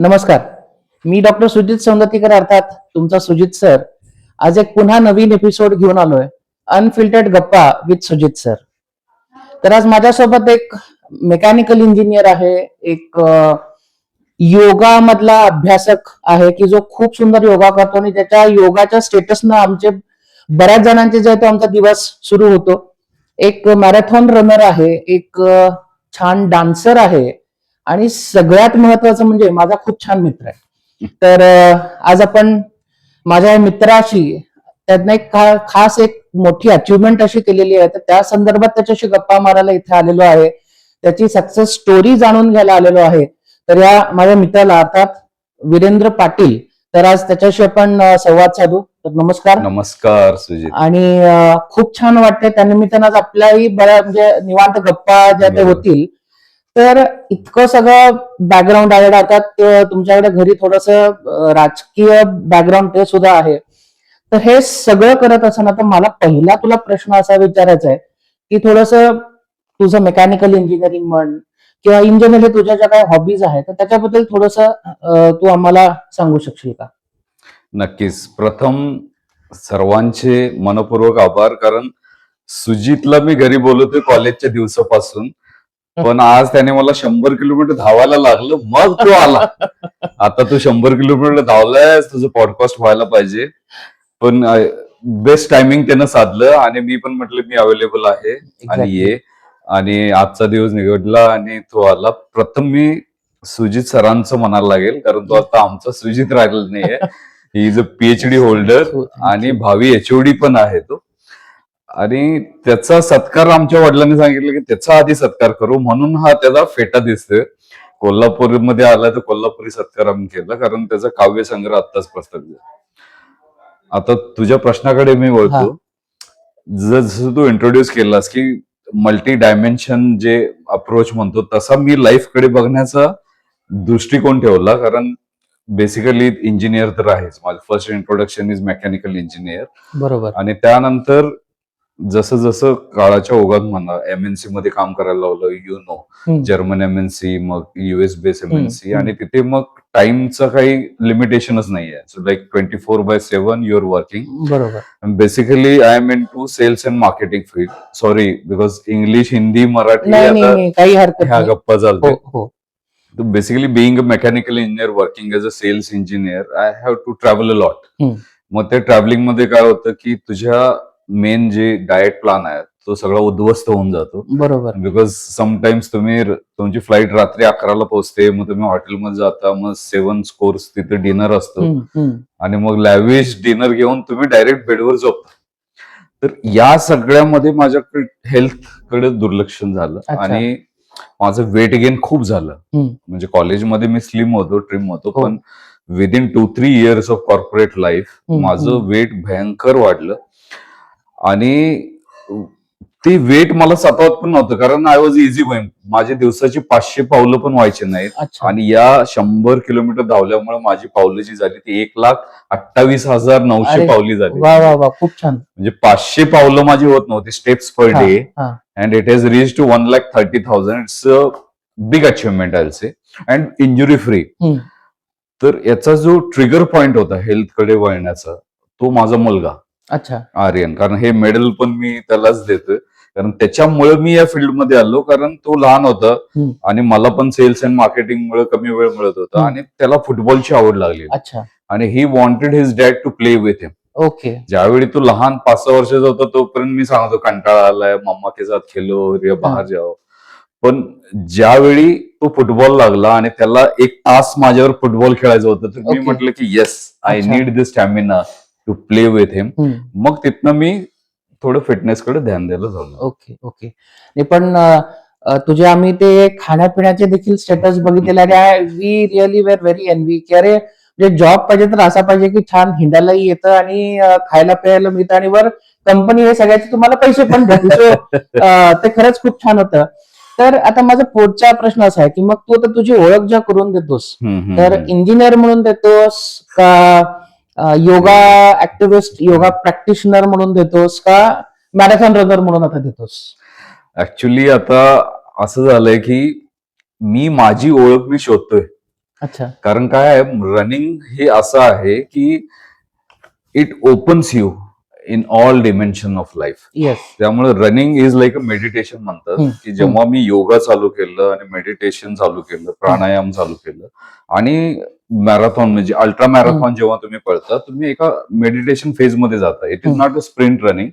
नमस्कार. मी डॉक्टर सुजित सौंदतीकर अर्थात तुमचा सुजित सर. आज एक पुन्हा नवीन एपिसोड घेऊन आलोय. अनफिल्टर्ड गप्पा विथ सुजित सर. तर आज माझ्यासोबत एक मेकॅनिकल इंजिनियर आहे, एक योगा मधला अभ्यासक आहे की जो खूप सुंदर योगा करतो आणि त्याच्या योगाच्या स्टेटसनं आमचे बऱ्याच जणांचे जे तो आमचा दिवस सुरू होतो. एक मॅरेथॉन रनर आहे, एक छान डान्सर आहे आणि सगळ्यात महत्वाचं म्हणजे माझा खूप छान मित्र आहे. तर आज आपण माझ्या मित्राशी त्यांना एक खास एक मोठी अचिव्हमेंट अशी केलेली आहे, तर त्या संदर्भात त्याच्याशी गप्पा मारायला इथे आलेलो आहे. त्याची सक्सेस स्टोरी जाणून घ्यायला आलेलो आहे. तर या माझ्या मित्राला अर्थात वीरेंद्र पाटील, तर आज त्याच्याशी आपण संवाद साधू. तर नमस्कार. नमस्कार सुजित. आणि खूप छान वाटतंय त्यानिमित्तानं आज आपल्याही बऱ्या म्हणजे निवांत गप्पा ज्या ते होतील. तर इतकं सगळं बॅकग्राऊंड आहे, अर्थात तुमच्याकडे घरी थोडस राजकीय बॅकग्राऊंड ते सुद्धा आहे. तर हे सगळं करत असताना तर मला पहिला तुला प्रश्न असा विचारायचा आहे की थोडस तुझं मेकॅनिकल इंजिनिअरिंग म्हण किंवा इन जनरल हे तुझ्या ज्या काही हॉबीज आहेत तर त्याच्याबद्दल थोडस तू आम्हाला सांगू शकशील का? नक्कीच. प्रथम सर्वांचे मनपूर्वक आभार, कारण सुजितला मी घरी बोलवतोय कॉलेजच्या दिवसापासून, पण आज त्याने मला 100 किलोमीटर धावायला लागलं, मग तो आला. आता तू 100 किलोमीटर धावलाय, तुझं पॉडकास्ट व्हायला पाहिजे. पण बेस्ट टायमिंग त्यानं साधलं आणि मी पण म्हटलं मी अवेलेबल आहे आणि ये. आणि आजचा दिवस निवडला आणि तो आला. प्रथम मी सुजित सरांचं म्हणायला लागेल, कारण तो आता आमचा सुजित राहिलेला नाहीये. He is a PhD holder आणि भावी HOD पण आहे तो. आणि त्याचा सत्कार आमच्या वडिलांनी सांगितलं की त्याचा आधी सत्कार करू, म्हणून हा त्याचा फेटा दिसतोय. कोल्हापूरमध्ये आला तर कोल्हापुरी सत्कार आम्ही केला, कारण त्याचा काव्यसंग्रह आत्ताच प्रस्थापित झाला. आता तुझ्या प्रश्नाकडे मी वळतो. जसं तू इंट्रोड्यूस केलास की मल्टी डायमेन्शन जे अप्रोच म्हणतो, तसा मी लाईफ कडे बघण्याचा दृष्टिकोन ठेवला. कारण बेसिकली इंजिनियर तर आहेच. माझं first introduction is mechanical engineer. बरोबर. आणि त्यानंतर जसं जसं काळाच्या ओघात म्हणा MNC मध्ये काम करायला लावलं, जर्मन MNC, मग US बेस MNC, आणि तिथे मग टाइमचं काही लिमिटेशनच नाहीये. So like 24/7 your working. बरोबर. Basically I am into sales and marketing field. Sorry, because English, Hindi, Marathi काही हरकत ह्या गप्पा चालते. हो. Basically being a mechanical engineer working as a sales engineer, I have to travel a lot. मग ते travelling मध्ये काय होतं की तुझ्या मेन जे डाएट प्लॅन आहे तो सगळा उद्ध्वस्त होऊन जातो. बरोबर. बिकॉज समटाइम्स तुमची फ्लाईट रात्री 11ला पोहोचते, मग तुम्ही हॉटेलमध्ये जाता, मग 7 कोर्स तिथे डिनर असतो आणि मग लॅविश डिनर घेऊन तुम्ही डायरेक्ट बेडवर झोपता. तर या सगळ्यामध्ये माझ्याकडे हेल्थ कडे दुर्लक्ष झालं आणि माझं वेट गेन खूप झालं. म्हणजे कॉलेजमध्ये मी स्लिम होतो, ट्रिम होतो, पण within 2-3 years of corporate life माझं वेट भयंकर वाढलं. आणि ते वेट मला सतावत पण नव्हतं, कारण आय वॉज इझी गोईंग. माझे दिवसाची 500 पावलं पण व्हायचे नाहीत. आणि या 100 किलोमीटर धावल्यामुळे माझी पावलं जी झाली ती 1,28,900 पावली झाली. खूप छान. म्हणजे 500 पावलं माझी होत नव्हती steps per day, and it has reach to 1,30,000. It's a big achievement I will say, and injury free. तर याचा जो ट्रिगर पॉइंट होता हेल्थ कडे वळण्याचा, तो माझा मुलगा आर्यन. कारण हे मेडल पण मी त्यालाच देतोय, कारण त्याच्यामुळे मी या फील्डमध्ये आलो. कारण तो लहान होता आणि मला पण सेल्स अँड मार्केटिंग मुळे कमी वेळ मिळत होता आणि त्याला फुटबॉलची आवड लागली आणि he wanted his dad to play with him. ज्यावेळी तो लहान 5-6 वर्षाचा होता तोपर्यंत मी सांगतो कंटाळा आलाय, मम्मा के साथ खेलो या बाहेर जाओ. पण ज्यावेळी तो फुटबॉल लागला आणि त्याला 1 तास माझ्यावर फुटबॉल खेळायचं होतं, तर मी म्हटलं की yes, I need this stamina to play with him. मग तिथनं मी थोडं फिटनेस कडे ध्यान द्यायला झालो. ओके. पण तुझे आम्ही ते खाण्यापिण्याचे देखील स्टेटस बघितलेले आहे. We really were very envy की अरे म्हणजे जॉब पाहिजे तर असा पाहिजे की छान हिंडायलाही येतं आणि खायला प्यायला मिळतं आणि वर कंपनी हे सगळ्याचे तुम्हाला पैसे पण द्या. ते खरंच खूप छान होतं. तर आता माझा पुढचा प्रश्न असा आहे की मग तू आता तुझी ओळख ज्या करून देतोस, तर इंजिनियर म्हणून देतोस का योगा ऍक्टिव्हिस्ट, योगा प्रॅक्टिशनर म्हणून देतोस का मॅरेथॉन रनर म्हणून आता देतोस? ऍक्च्युली आता असं झालंय की माझी ओळख मी शोधतोय. अच्छा. कारण काय आहे, रनिंग हे असं आहे की it opens you in all dimension of life. Yes. त्यामुळे running is like a meditation म्हणतात, की जेव्हा मी योगा चालू केलं आणि मेडिटेशन चालू केलं, प्राणायाम चालू केलं आणि मॅरेथॉन म्हणजे अल्ट्रा मॅरेथॉन जेव्हा तुम्ही पळता, तुम्ही एका मेडिटेशन फेज मध्ये जाता. It is not a sprint running.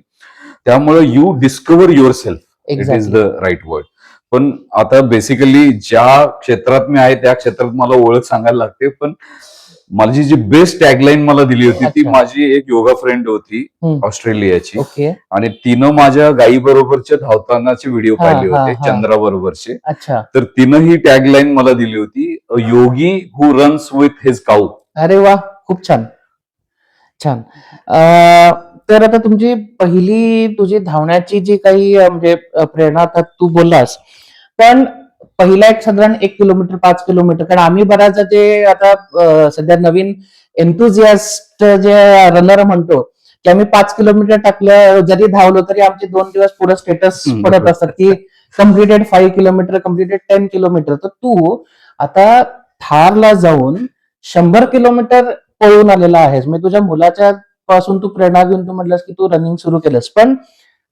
त्यामुळे you discover your self. It is the right word. पण आता बेसिकली ज्या क्षेत्रात मी आहे त्या क्षेत्रात मला ओळख सांगायला लागते. पण माझी जी बेस्ट टॅगलाईन मला दिली होती ती माझी एक योगा फ्रेंड होती ऑस्ट्रेलियाची, ओके. आणि तिनं माझ्या गाई बरोबरचे धावतानाचे व्हिडिओ पाहिले होते, चंद्रा बरोबरचे. अच्छा. तर तिनं ही टॅगलाईन मला दिली होती, अ योगी हु रन्स विथ हिज काऊ. अरे वा, खूप छान छान. तर आता तुमची तुझी धावण्याची जी काही म्हणजे प्रेरणा आता तू बोललास, पण पहिला एक साधारण 1 किलोमीटर 5 किलोमीटर, कारण आम्ही बऱ्याच जे आता सध्या नवीन एन्थुझियास्ट जे रनर म्हणतो की आम्ही 5 किलोमीटर टाकलं जरी धावलो तरी आमचे 2 दिवस पुढे स्टेटस पडत असतात की कम्प्लिटेड 5 किलोमीटर, कम्प्लिटेड 10 किलोमीटर. तर तू आता थारला जाऊन 100 किलोमीटर पळून आलेला आहेस. म्हणजे तुझ्या मुलाच्या पासून तू प्रेरणा घेऊन तू म्हटलंस की तू रनिंग सुरू केलंस, पण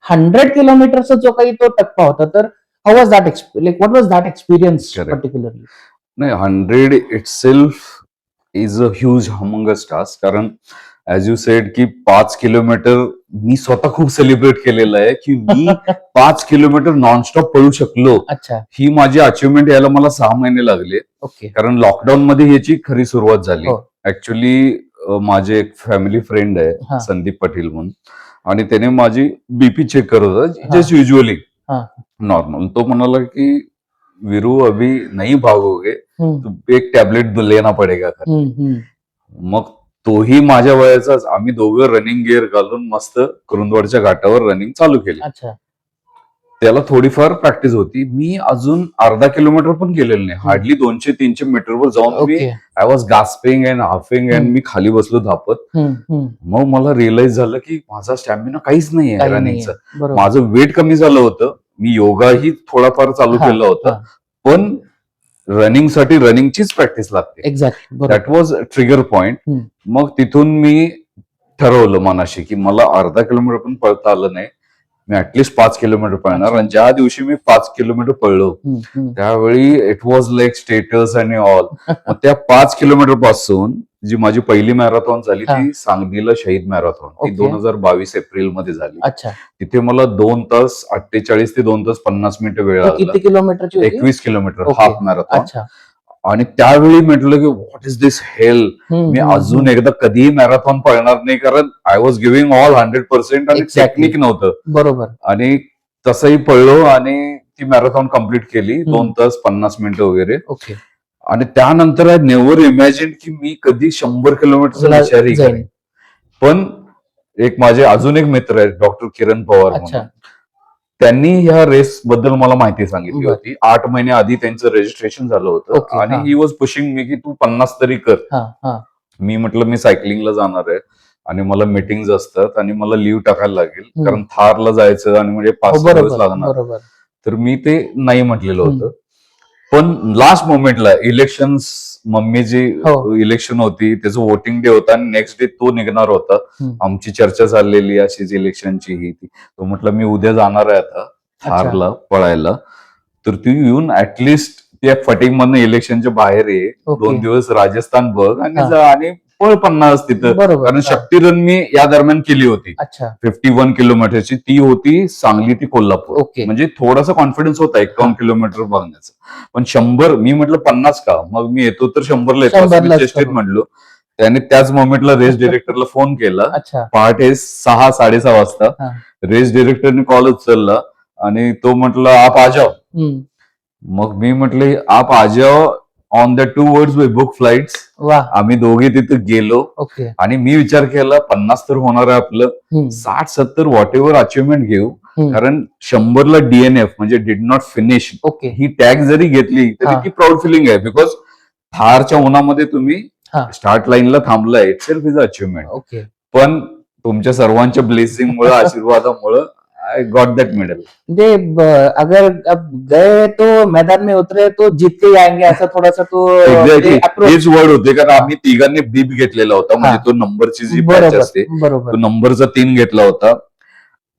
100 किलोमीटरचा जो काही तो टप्पा होता, तर how was that like what was that experience particularly? नाही, 100 itself is a huge humongous task. कारण ऍज यू सेड की 5 किलोमीटर मी स्वतः खूप सेलिब्रेट केलेलं आहे की मी 5 किलोमीटर नॉनस्टॉप पळू शकलो. अच्छा. ही माझी अचिव्हमेंट यायला मला 6 महिने लागले. ओके. कारण लॉकडाऊन मध्ये याची खरी सुरुवात झाली. हो. ऍक्च्युली माझे एक फॅमिली फ्रेंड आहे संदीप पाटील म्हणून, आणि त्याने माझी बीपी चेक करत होता जस्ट युजली नॉर्मल. तो म्हणाला की वीरू अभी नहीं भागोगे, एक टॅबलेट लेना पडेगा. मग तोही माझ्या वयाचाच. आम्ही दोघं रनिंग गिअर घालून मस्त कुरुंदवाडच्या घाटावर रनिंग चालू केली. अच्छा. त्याला थोडीफार प्रॅक्टिस होती. मी अजून अर्धा किलोमीटर पण गेलेलो नाही. हार्डली 200-300 मीटरवर जाऊन मी I was gasping and huffing and मी खाली बसलो धापत. मग मला रिअलाइज झालं की माझा स्टॅमिना काहीच नाहीये रनिंगचा. माझं वेट कमी झालं होतं. मी योगाही थोडाफार चालू केला होता, पण रनिंग साठी रनिंगचीच प्रॅक्टिस लागते. Exactly. That was trigger point. मग तिथून मी ठरवलं मनाशी की मला अर्धा किलोमीटर पण पळता आलं नाही, मी ऍटलिस्ट 5 किलोमीटर पळणार. आणि ज्या दिवशी मी 5 किलोमीटर पळलो त्यावेळी इट वॉज लाईक स्टेटस आणि ऑल. मग त्या 5 किलोमीटर पासून जी माझी पहिली मॅरेथॉन झाली ती सांगलीला शहीद मॅरेथॉन, ती 2022 एप्रिल मध्ये झाली. तिथे मला 2 तास 48 ते 2 तास 50 मिनिटं वेळ लागला. किती किलोमीटरची? 21 किलोमीटर हाफ मॅरेथॉन. आणि त्यावेळी म्हटलं की व्हॉट इज दिस हेल, मी अजून एकदा कधीही मॅरेथॉन पळणार नाही, कारण आय वॉज गिव्हिंग ऑल 100% आणि टेक्निक नव्हतं. बरोबर. आणि तसंही पळलो आणि ती मॅरेथॉन कम्प्लीट केली 2 तास 50 मिनिटं वगैरे. ओके. आणि त्यानंतर आय नेव्हर इमॅजिन की मी कधी 100 किलोमीटरचा विचारही करेन. पण एक माझे अजून एक मित्र आहेत डॉक्टर किरण पवार म्हणून, त्यांनी ह्या रेस बद्दल मला माहिती सांगितली होती. 8 महिने आधी त्यांचं रजिस्ट्रेशन झालं होतं आणि ही वॉज पुशिंग मी की तू 50 तरी कर. मी म्हटलं मी सायकलिंगला जाणार आहे आणि मला मीटिंग असतात आणि मला लिव्ह टाकायला लागेल, कारण थारला जायचं आणि म्हणजे 5 दिवस लागणार. तर मी ते नाही म्हटलेलं होतं. पण लास्ट मोमेंटला इलेक्शन, मम्मीची इलेक्शन होती, त्याचं वोटिंग डे होता आणि नेक्स्ट डे तो निघणार होता. आमची चर्चा चाललेली अशीच इलेक्शनची ही ती. तो म्हटलं मी उद्या जाणार आहे आता थारला पळायला, तर तू येऊन ऍटलिस्ट त्या फटिंग मधनं इलेक्शनच्या बाहेर ये, 2 दिवस राजस्थान बघ आणि जा आणि पळ 50 तिथं. कारण शक्ती रन मी या दरम्यान केली होती 51 किलोमीटरची. ती होती सांगली ती कोल्हापूर. म्हणजे थोडासा कॉन्फिडन्स होता 51 किलोमीटर बघण्याचा. पण 100 मी म्हटलं 50 का, मग मी येतो तर 100ला येतो चेष्टेत म्हटलो. त्याने त्याच मोमेंटला रेस डिरेक्टरला फोन केला पहाटे 6-6:30 वाजता. रेस डिरेक्टरने कॉल उचलला आणि तो म्हटलं आप आ जाओ. मग मी म्हटले आप आ जाओ on the 2 words we book flights. आम्ही दोघे तिथे गेलो आणि मी विचार केला 50 तर होणार आहे आपलं, 60-70 व्हॉट एव्हर अचिव्हमेंट घेऊ. कारण 100ला डीएनएफ म्हणजे did not finish he tag जरी घेतली तरी ती प्राऊड फिलिंग आहे, बिकॉज थारच्या उन्हामध्ये तुम्ही स्टार्ट लाईनला थांबलाय, it self is a achievement. पण तुमच्या सर्वांच्या ब्लेसिंगमुळे आशीर्वादामुळे आई गॉट दॅट मेडल. म्हणजे अगर अब गए तो मैदान में उतरे तो जीत के ही आएंगे असं थोडासा तो एक्झॅक्टली approach. हेच वर्ड होते, कारण आम्ही तिघांनी बीप घेतलेला होता, म्हणजे तो नंबरची जी पॅच असते बरोबर तो नंबरचा 3 घेतला होता.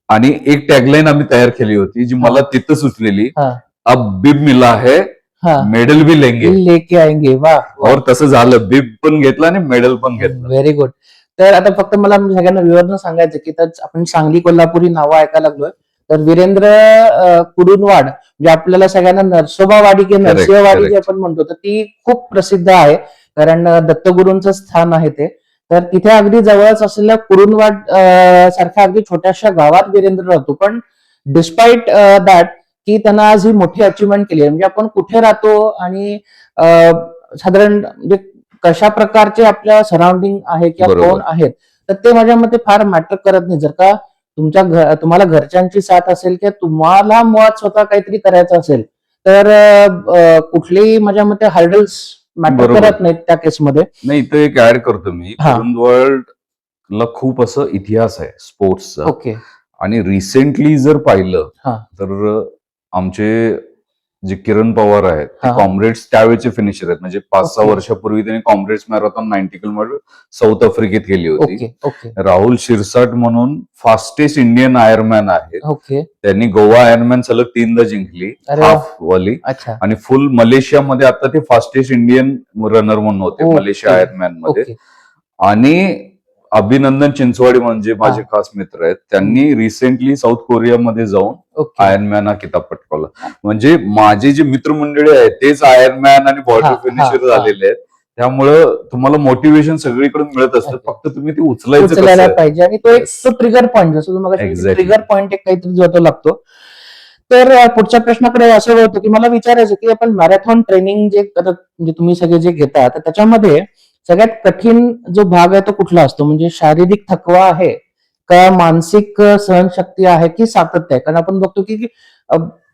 आणि एक टॅगलाईन आम्ही तयार केली होती जी मला तिथं सुचलेली, हा. अब बिब मिला है मेडल भी लेंगे. लेके आएंगे. वा और तसं झालं, बिब पण घेतला आणि मेडल पण घेतलं. Very good. तर आता फक्त मला सगळ्यांना विवरण सांगायचं की तर आपण सांगली कोल्हापुरी नावं ऐकायला लागलोय. तर वीरेंद्र कुडुनवाड म्हणजे आपल्याला सगळ्यांना नरसोबावाडी किंवा नरसिंहवाडी जी correct. आपण म्हणतो तर ती खूप प्रसिद्ध आहे, कारण दत्तगुरूंचं स्थान आहे ते. तर तिथे अगदी जवळच असलेल्या कुडुनवाड सारख्या अगदी छोट्याशा गावात वीरेंद्र राहतो. पण डिस्पाइट दॅट की त्यांना आज ही मोठी अचिव्हमेंट केली आहे. म्हणजे आपण कुठे राहतो आणि साधारण म्हणजे कशा प्रकारचे आपल्या सराउंडिंग आहे किंवा बरोबर. कोण आहेत, तर ते माझ्या मते फार मॅटर करत नाही. जर का तुम्हाला घरच्यांची साथ असेल किंवा तुम्हाला मुळात स्वतः काहीतरी करायचं असेल तर कुठलेही माझ्या मते हार्डल्स मॅटर बरोबर. करत नाहीत त्या केसमध्ये. नाही, इथं एक ऍड करतो मी. हा. कुरुंदवाडला खूप असं इतिहास आहे स्पोर्ट्सचा. ओके. आणि रिसेंटली जर पाहिलं हा. तर आमचे जे किरण पवार आहेत ते हा. कॉम्रेड्स त्यावेळेचे फिनिशर आहेत. म्हणजे 5-6 ओके. वर्षापूर्वी त्यांनी कॉम्रेड्स मॅरेथॉन 90 किलोमीटर साऊथ आफ्रिकेत केली होती. ओके. ओके. राहुल शिरसाट म्हणून फास्टेस्ट इंडियन आयरमॅन आहेत. ओके. त्यांनी गोवा आयरमॅन सलग 3दा जिंकली, अरे वा. हाफ वाली. अच्छा. आणि फुल मलेशियामध्ये आता ते फास्टेस्ट इंडियन रनर म्हणून होते ओके. मलेशिया आयरमॅन मध्ये. ओके. आणि अभिनंदन चिंचवाडी म्हणजे माझे खास मित्र आहेत, त्यांनी रिसेंटली साऊथ कोरियामध्ये जाऊन ओके. आयर्नमॅन हा किताब पटकावला. म्हणजे माझे जे मित्रमंडळी आहेत तेच आयर्नमॅन आणि हा, बॉडी हा, फिनिशर हा. झालेले आहेत. त्यामुळं तुम्हाला मोटिवेशन सगळीकडून मिळत असतं, Okay. फक्त तुम्ही ते उचलायचं उचलायला कसं. पाहिजे. आणि तो एक तो ट्रिगर पॉईंट, जसं तुम्हाला Exactly. ट्रिगर पॉईंट एक काहीतरी जो तो लागतो. तर पुढच्या प्रश्नाकडे असं होतं की मला विचारायचं की आपण मॅरेथॉन ट्रेनिंग जे करत म्हणजे तुम्ही सगळे जे घेता, तर त्याच्यामध्ये सगळ्यात कठीण जो भाग आहे तो कुठला असतो? म्हणजे शारीरिक थकवा आहे का, मानसिक सहनशक्ती आहे की सातत्य आहे? कारण आपण बघतो की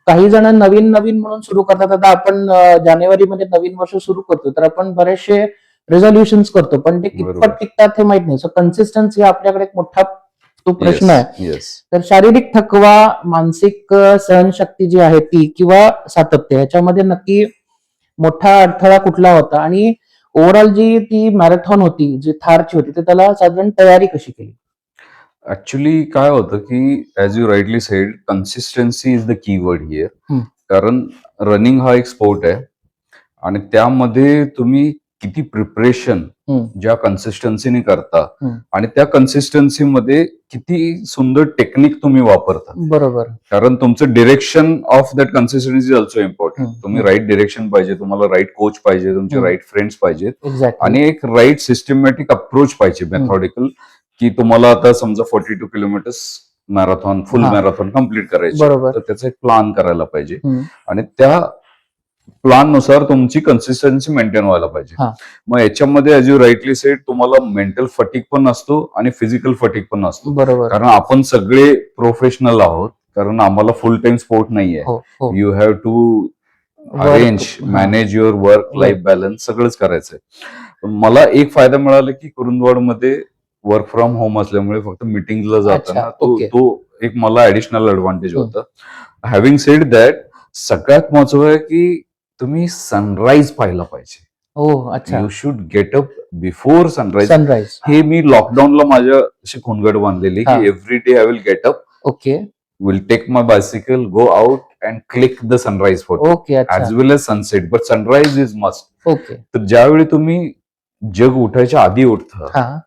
काही जण नवीन नवीन म्हणून सुरू करतात. आता आपण जानेवारीमध्ये नवीन वर्ष सुरू करतो तर आपण बरेचसे रेझोल्युशन करतो, पण ते बरोबर. कितपत टिकतात हे माहित नाही. सो कन्सिस्टन्सी हा आपल्याकडे एक मोठा तो प्रश्न आहे. Yes. तर शारीरिक थकवा, मानसिक सहनशक्ती जी आहे ती किंवा सातत्य, याच्यामध्ये नक्की मोठा अडथळा कुठला होता? आणि ओव्हरऑल जी ती मॅरेथॉन होती, जी थारची होती, तर त्याला साधारण तयारी कशी केली? ऍक्च्युली काय होतं की as you rightly sed, consistency is the key word here. हम्म. कारण रनिंग हा एक स्पोर्ट आहे आणि त्यामध्ये तुम्ही किती प्रिपरेशन हम्म. ज्या कन्सिस्टन्सीने करता हम्म. आणि त्या कन्सिस्टन्सीमध्ये किती सुंदर टेक्निक तुम्ही वापरता. बरोबर. कारण तुमचं direction of that consistency is also important. हम्म. तुम्ही राईट डिरेक्शन पाहिजे, तुम्हाला राईट कोच पाहिजे, तुमचे हम्म. राईट फ्रेंड्स पाहिजेत एक्झॅक्टली. आणि एक राईट सिस्टमॅटिक अप्रोच पाहिजे, मेथॉडिकल. की तुम्हाला आता समजा 42 किलोमीटर्स मॅरेथॉन, फुल हा. मॅरेथॉन कम्प्लीट करायची, बरोबर. तर त्याचा एक प्लान करायला पाहिजे हम्म. आणि त्या प्लान नुसार तुमची कन्सिस्टन्सी मेंटेन व्हायला पाहिजे. हा. मग याच्यामध्ये ऍज यू राईटली सेड, तुम्हाला मेंटल फटिक पण असतो आणि फिजिकल फटिक पण असतो. बरोबर. कारण आपण सगळे प्रोफेशनल आहोत, कारण आम्हाला फुल टाइम स्पोर्ट नाहीये. हो, हो. यू हॅव टू अरेंज, हा. Manage your work life balance, सगळंच करायचंय. पण मला एक फायदा मिळाला की कुरुंदवाडमध्ये वर्क फ्रॉम होम असल्यामुळे फक्त मिटिंगला जाताना अच्छा, तो ओके. तो एक मला ऍडिशनल ऍडव्हान्टेज हम्म. होता. हॅव्हिंग सेड दॅट, सगळ्यात महत्व आहे की तुम्ही सनराईज पाहिला पाहिजे. हो. अच्छा. You should get up before sunrise. Sunrise. हे मी लॉकडाऊनला माझ्या अशी खुणगड बांधलेली हा. की every day I will get up, okay. Will take my bicycle, go out and click the sunrise photo okay. अच्छा. As well as sunset, but sunrise is must. Okay. तर ज्यावेळी तुम्ही जग उठायच्या आधी उठता, हा.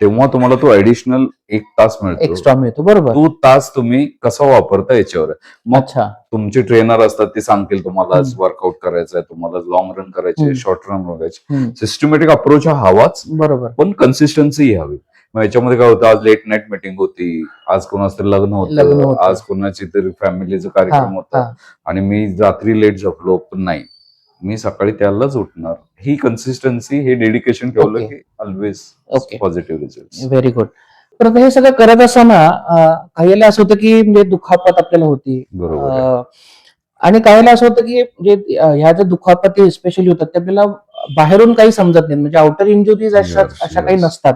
तेव्हा तुम्हाला तो ऍडिशनल 1 तास मिळतो. एक्स्ट्रा मिळतो. बरोबर. तो तास तुम्ही कसा वापरता याच्यावर आहे. मग अच्छा. तुमचे ट्रेनर असतात, ते सांगतील तुम्हाला आज हम्म. वर्कआउट करायचंय, तुम्हाला लॉंग रन करायचे, हम्म. शॉर्ट रन बघायचे. हम्म. सिस्टमॅटिक अप्रोच हा हवाच, बरोबर. पण कन्सिस्टन्सी हवी. मग याच्यामध्ये काय होतं, आज लेट नाईट मीटिंग होती, आज कोणाचं तरी लग्न होतं, आज कोणाची तरी फॅमिलीचा कार्यक्रम होता आणि मी रात्री लेट झोपलो, पण नाही, मी सकाळी त्यालाच उठणार. ही कन्सिस्टन्सी, हे डेडिकेशन ठेवलं की always positive result. Very good. तर आता हे सगळं करत असताना काही वेळेला असं होतं की म्हणजे दुखापत आपल्याला होती. बरोबर. आणि काही वेळेला असं होतं की म्हणजे ह्या ज्या दुखापती स्पेशली होतात ते आपल्याला बाहेरून काही समजत नाही. म्हणजे आउटर इंजुरीज अशा काही नसतात,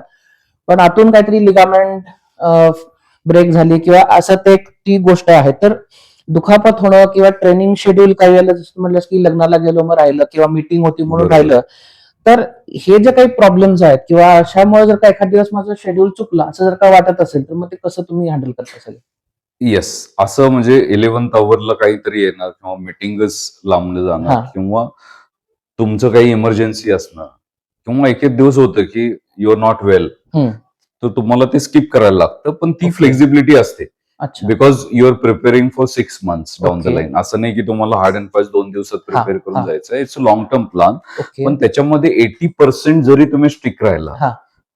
पण आतून काहीतरी लिगामेंट ब्रेक झाली किंवा असं ते ती गोष्ट आहे. तर दुखापत होणं किंवा ट्रेनिंग शेड्यूल काही वेळेला जसं म्हणलंस की लग्नाला गेलो मग राहिलं किंवा मीटिंग होती म्हणून बरोबर. राहिलं. तर हे जे काही प्रॉब्लेम्स आहेत किंवा अशामुळे जर का एखाद दिवस माझं शेड्यूल चुकलं असं जर का वाटत असेल तर मग ते कसं तुम्ही हँडल करत असेल? येस, असं म्हणजे 11th आवरला काहीतरी येणार किंवा मीटिंगच लांबलं जाणार हा. किंवा तुमचं काही इमर्जन्सी असणं किंवा एक एक दिवस होतं की यू आर नॉट वेल, हम्म. तर तुम्हाला ते स्किप करायला लागतं. पण ती Okay. फ्लेक्झिबिलिटी असते अच्छा. Because you are preparing for 6 months down the Okay. Line. असं नाही की तुम्हाला हार्ड अँड फास्ट 2 दिवसात प्रिपेअर करून हा. जायचं. It's a long term plan. Okay. पण त्याच्यामध्ये 80% जरी तुम्ही स्टिक राहिला हा.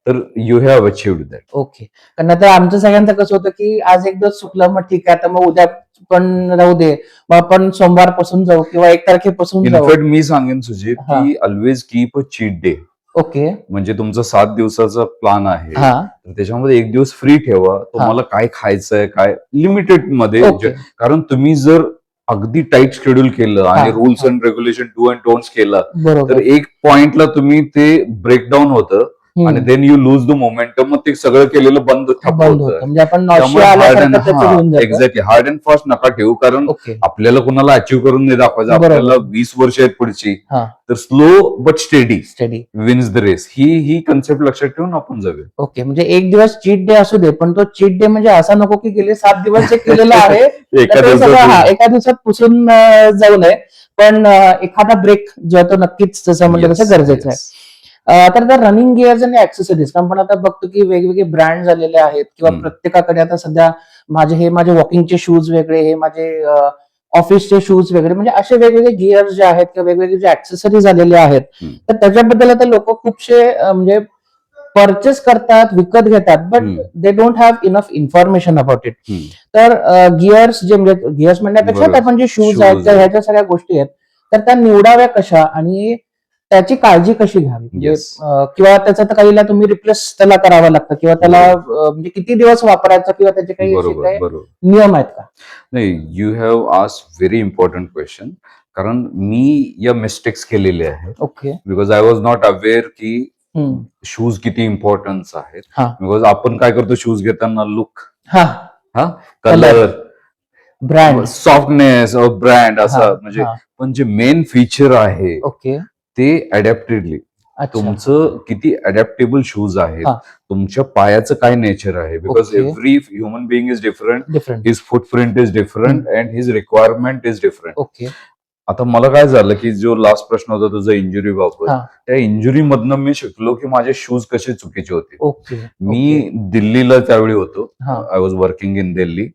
तर यू हॅव अचिव्ड दॅट. ओके. कारण आता आमचं सगळ्यांचं कसं होतं की आज एक दिवस चुकलं मग ठीक आहे आता मग उद्या पण राहू दे मग आपण सोमवारपासून जाऊ किंवा 1 तारखेपासून जाऊ. इनफॅक्ट मी सांगेन सुजित हा. की always keep a cheat day. Okay. म्हणजे तुमचा 7 दिवसाचा प्लान आहे, हा. तर त्याच्यामध्ये एक दिवस फ्री ठेवा. तुम्हाला काय खायचंय, काय लिमिटेड मध्ये ओके. कारण तुम्ही जर अगदी टाईट शेड्यूल केलं आणि हा, रुल्स हा. And regulation do and don'ts केला तर बरोबर. एक पॉइंटला तुम्ही ते ब्रेकडाऊन होतं आणि then you lose the momentum. मग ते सगळं केलेलं बंद ठप्प बंद होतं. होतं म्हणजे आपण त्यामुळे नॉशिया हार्ड आल्यासारखं अँड त्याचं घेऊन जातो. एक्झॅक्टली हार्ड अँड फास्ट नका ठेवू. कारण ओके. आपल्याला कुणाला अचीव्ह करून नाही दाखवायचं. बरोबर. आपल्याला 20 वर्ष आहेत पुढची. हा. तर slow but steady study. Wins the race. ही कन्सेप्ट लक्षात ठेवून आपण जाऊया. ओके. म्हणजे एक दिवस चीट डे असू दे पण तो चीट डे म्हणजे असा नको की गेले 7 दिवस जे केलेलं आहे एका तर ते सगळं दिवसात एका दिवसात पुसून जाऊ नये. पण एखादा ब्रेक जो आहे तो नक्कीच जसं म्हणलं तसं गरजेचं आहे. तर त्या रनिंग गिअर्स आणि ऍक्सेसरीज आपण आता बघतो की वेगवेगळे ब्रँड झालेले आहेत किंवा प्रत्येकाकडे आता सध्या माझे वॉकिंगचे शूज वेगळे, हे माझे ऑफिसचे शूज वेगळे, म्हणजे असे वेगवेगळे गिअर्स जे आहेत किंवा वेगवेगळे जे ऍक्सेसरीज झालेले आहेत तर त्याच्याबद्दल आता लोक खूपशे म्हणजे परचेस करतात, विकत घेतात, but they don't have enough information about it. तर गिअर्स जे म्हणजे गिअर्स म्हणण्यापेक्षा बरोबर. आपण जे शूज Shoes आहेत त्या आहेत. ह्याच्या सगळ्या गोष्टी आहेत तर त्या निवडाव्या कशा आणि त्याची काळजी कशी घ्यावी म्हणजे Yes. किंवा त्याचा तर काहीला तुम्ही रिप्लेस त्याला करावं लागतं किंवा त्याला म्हणजे किती दिवस वापरायचं किंवा त्याचे काही असे बरोबर काही बरोबर. नियम आहेत का? नाही, you have asked very important question. कारण मी या मिस्टेक्स केलेल्या आहेत. Okay. Because I was not aware की शूज किती इम्पॉर्टन्स आहेत. हा. बिकॉज आपण काय करतो शूज घेताना लुक, हा. Colour, brand. सॉफ्टनेस, ब्रँड असा हा, म्हणजे. हा. पण जे मेन फीचर आहे ओके. ते अडॅप्टेडली. अच्छा. तुमचं किती अडॅप्टेबल शूज आहेत, हा. तुमच्या पायाचं काय नेचर आहे. Because Okay. Every human being is different, different. His footprint is different and his requirement is different. Okay. आता मला काय झालं की जो लास्ट प्रश्न होता तुझा इंजुरी बाबत, हा. त्या इंजुरी मधनं मी शिकलो की माझे शूज कसे चुकीचे होते. ओके. मी दिल्लीला त्यावेळी होतो. हा. I was working in Delhi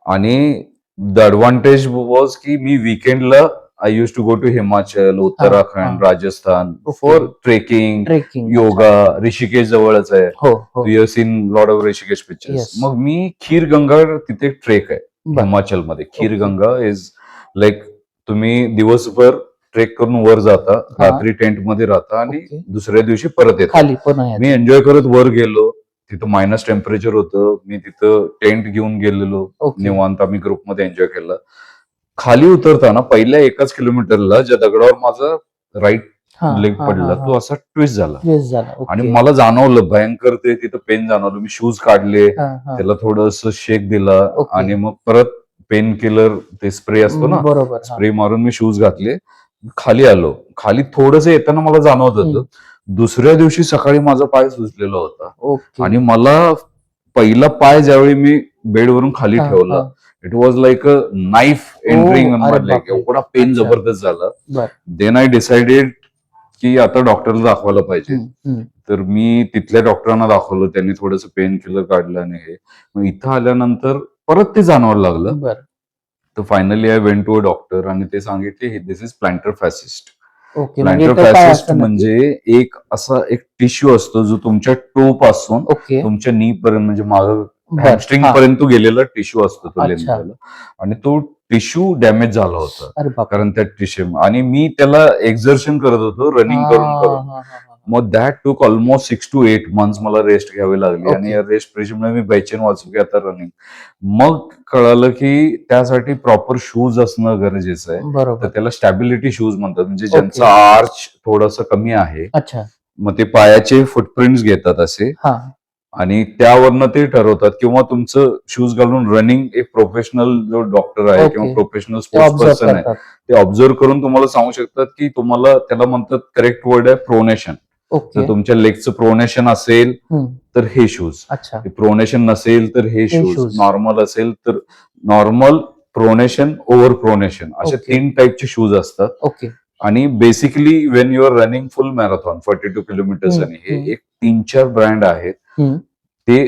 आणि द ॲडव्हान्टेज वॉज की मी वीकेंडला I use to go to Himachal, Uttarakhand, Rajasthan for trekking, yoga. Rishikesh जवळच आहे. हो. You have seen lot of Rishikesh pictures. Yes. मग मी खीरगंगा तिथे ट्रेक आहे बरं. हिमाचलमध्ये. खीरगंगा इज लाईक तुम्ही दिवसभर ट्रेक करून वर जाता, रात्री टेंट मध्ये राहता आणि Okay. दुसऱ्या दिवशी परत येता. खाली पुन्हा मी एन्जॉय करत वर गेलो. तिथं मायनस टेम्परेचर होतं. मी तिथं टेंट घेऊन गेलेलो. Okay. निवांत आम्ही ग्रुपमध्ये एन्जॉय केलं. खाली उतरताना पहिल्या 1 किलोमीटरला ज्या दगडावर माझा राईट लेग पडला तो असा ट्विस्ट झाला. आणि मला जाणवलं भयंकर ते तिथं पेन जाणवलं. मी शूज काढले, त्याला थोडस शेक दिला Okay. आणि मग परत पेन किलर ते स्प्रे असतो ना, बरोबर. स्प्रे मारून मी शूज घातले. खाली आलो. खाली थोडस येताना मला जाणवत होतं. दुसऱ्या दिवशी सकाळी माझा पाय सुजलेला होता. ओके. आणि मला पहिला पाय ज्यावेळी मी बेडवरून खाली ठेवला, it was like a knife entering on my leg. एवढा पेन जबरदस्त झाला. देन आय डिसाइडेड की आता डॉक्टरला दाखवायला पाहिजे. तर मी तिथल्या डॉक्टरांना दाखवलं. त्यांनी थोडंसं पेन किलर काढलं आणि हे. मग इथं आल्यानंतर परत ते जाणवायला लागलं. तर finally I went to a doctor आणि ते सांगितले this is plantar fasciitis. Plantar fasciitis म्हणजे एक असा एक टिश्यू असतो जो तुमच्या टो पासून तुमच्या नी पर्यंत म्हणजे माग हॅमस्ट्रिंग पर्यंत गेलेला टिश्यू असतो तो लेंथवाला. आणि तो टिश्यू डॅमेज झाला होता कारण त्या टिश्यू. आणि मी त्याला एक्झर्शन करत होतो रनिंग करून. मग दॅट टूक ऑलमोस्ट 6 to 8 months मला रेस्ट घ्यावी लागली. आणि या रेस्ट प्रेशरमुळे मी बेचैन वाचू की आता रनिंग. मग कळालं की त्यासाठी प्रॉपर शूज असणं गरजेचं आहे. तर त्याला स्टॅबिलिटी शूज म्हणतात. म्हणजे ज्यांचा आर्च थोडासा कमी आहे, मग ते पायाचे फुटप्रिंट्स घेतात असे आणि त्यावरनं ते ठरवतात, किंवा तुमचं शूज घालून रनिंग एक प्रोफेशनल जो डॉक्टर आहे किंवा ओके. प्रोफेशनल ते स्पोर्ट्स ऑब्झर्व पर्सन आहे करतात. ते ऑब्झर्व करून तुम्हाला सांगू शकतात की तुम्हाला, त्याला म्हणतात, करेक्ट वर्ड आहे प्रोनेशन. ओके. जर तुमच्या लेगचं प्रोनेशन असेल तर हे शूज, अच्छा. प्रोनेशन नसेल तर हे शूज, shoes. नॉर्मल असेल तर नॉर्मल, प्रोनेशन, ओव्हर प्रोनेशन, असे Okay. 3 टाईपचे शूज असतात. ओके. आणि basically when you are running full marathon 42 kilometres, आणि हे एक 3-4 ब्रँड आहेत, ते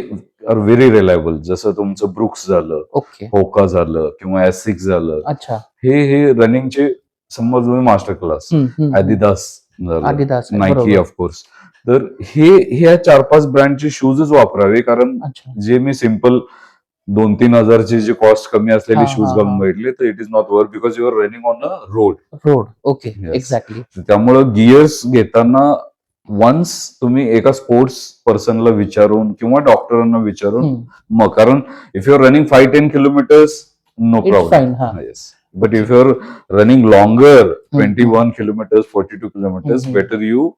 आर व्हेरी रिलायबल. जसं तुमचं ब्रुक्स झालं, ओके. होका झालं, किंवा एसिक्स झालं, अच्छा. हे रनिंगचे समज मास्टर क्लास, ऍडिडास झालं, Adidas आहे, नायकी बरोबर. ऑफकोर्स. तर ह्या 4-5 ब्रँडचे शूजच वापरावे, कारण अच्छा. जे मी सिम्पल 2-3 हजारचे जे कॉस्ट कमी असलेले हा, शूज हा, घालून हा. बघितले तर it is not work, because you are running on a road. Road. Okay. Yes. Exactly. त्यामुळं गिअर्स घेताना वन्स तुम्ही एका स्पोर्ट्स पर्सनला विचारून किंवा डॉक्टरांना विचारून मग, कारण if you are running 5-10 kilometres, no It's fine, problem. हा. Yes, but if you are running longer, 21 kilometres, 42 kilometres, better you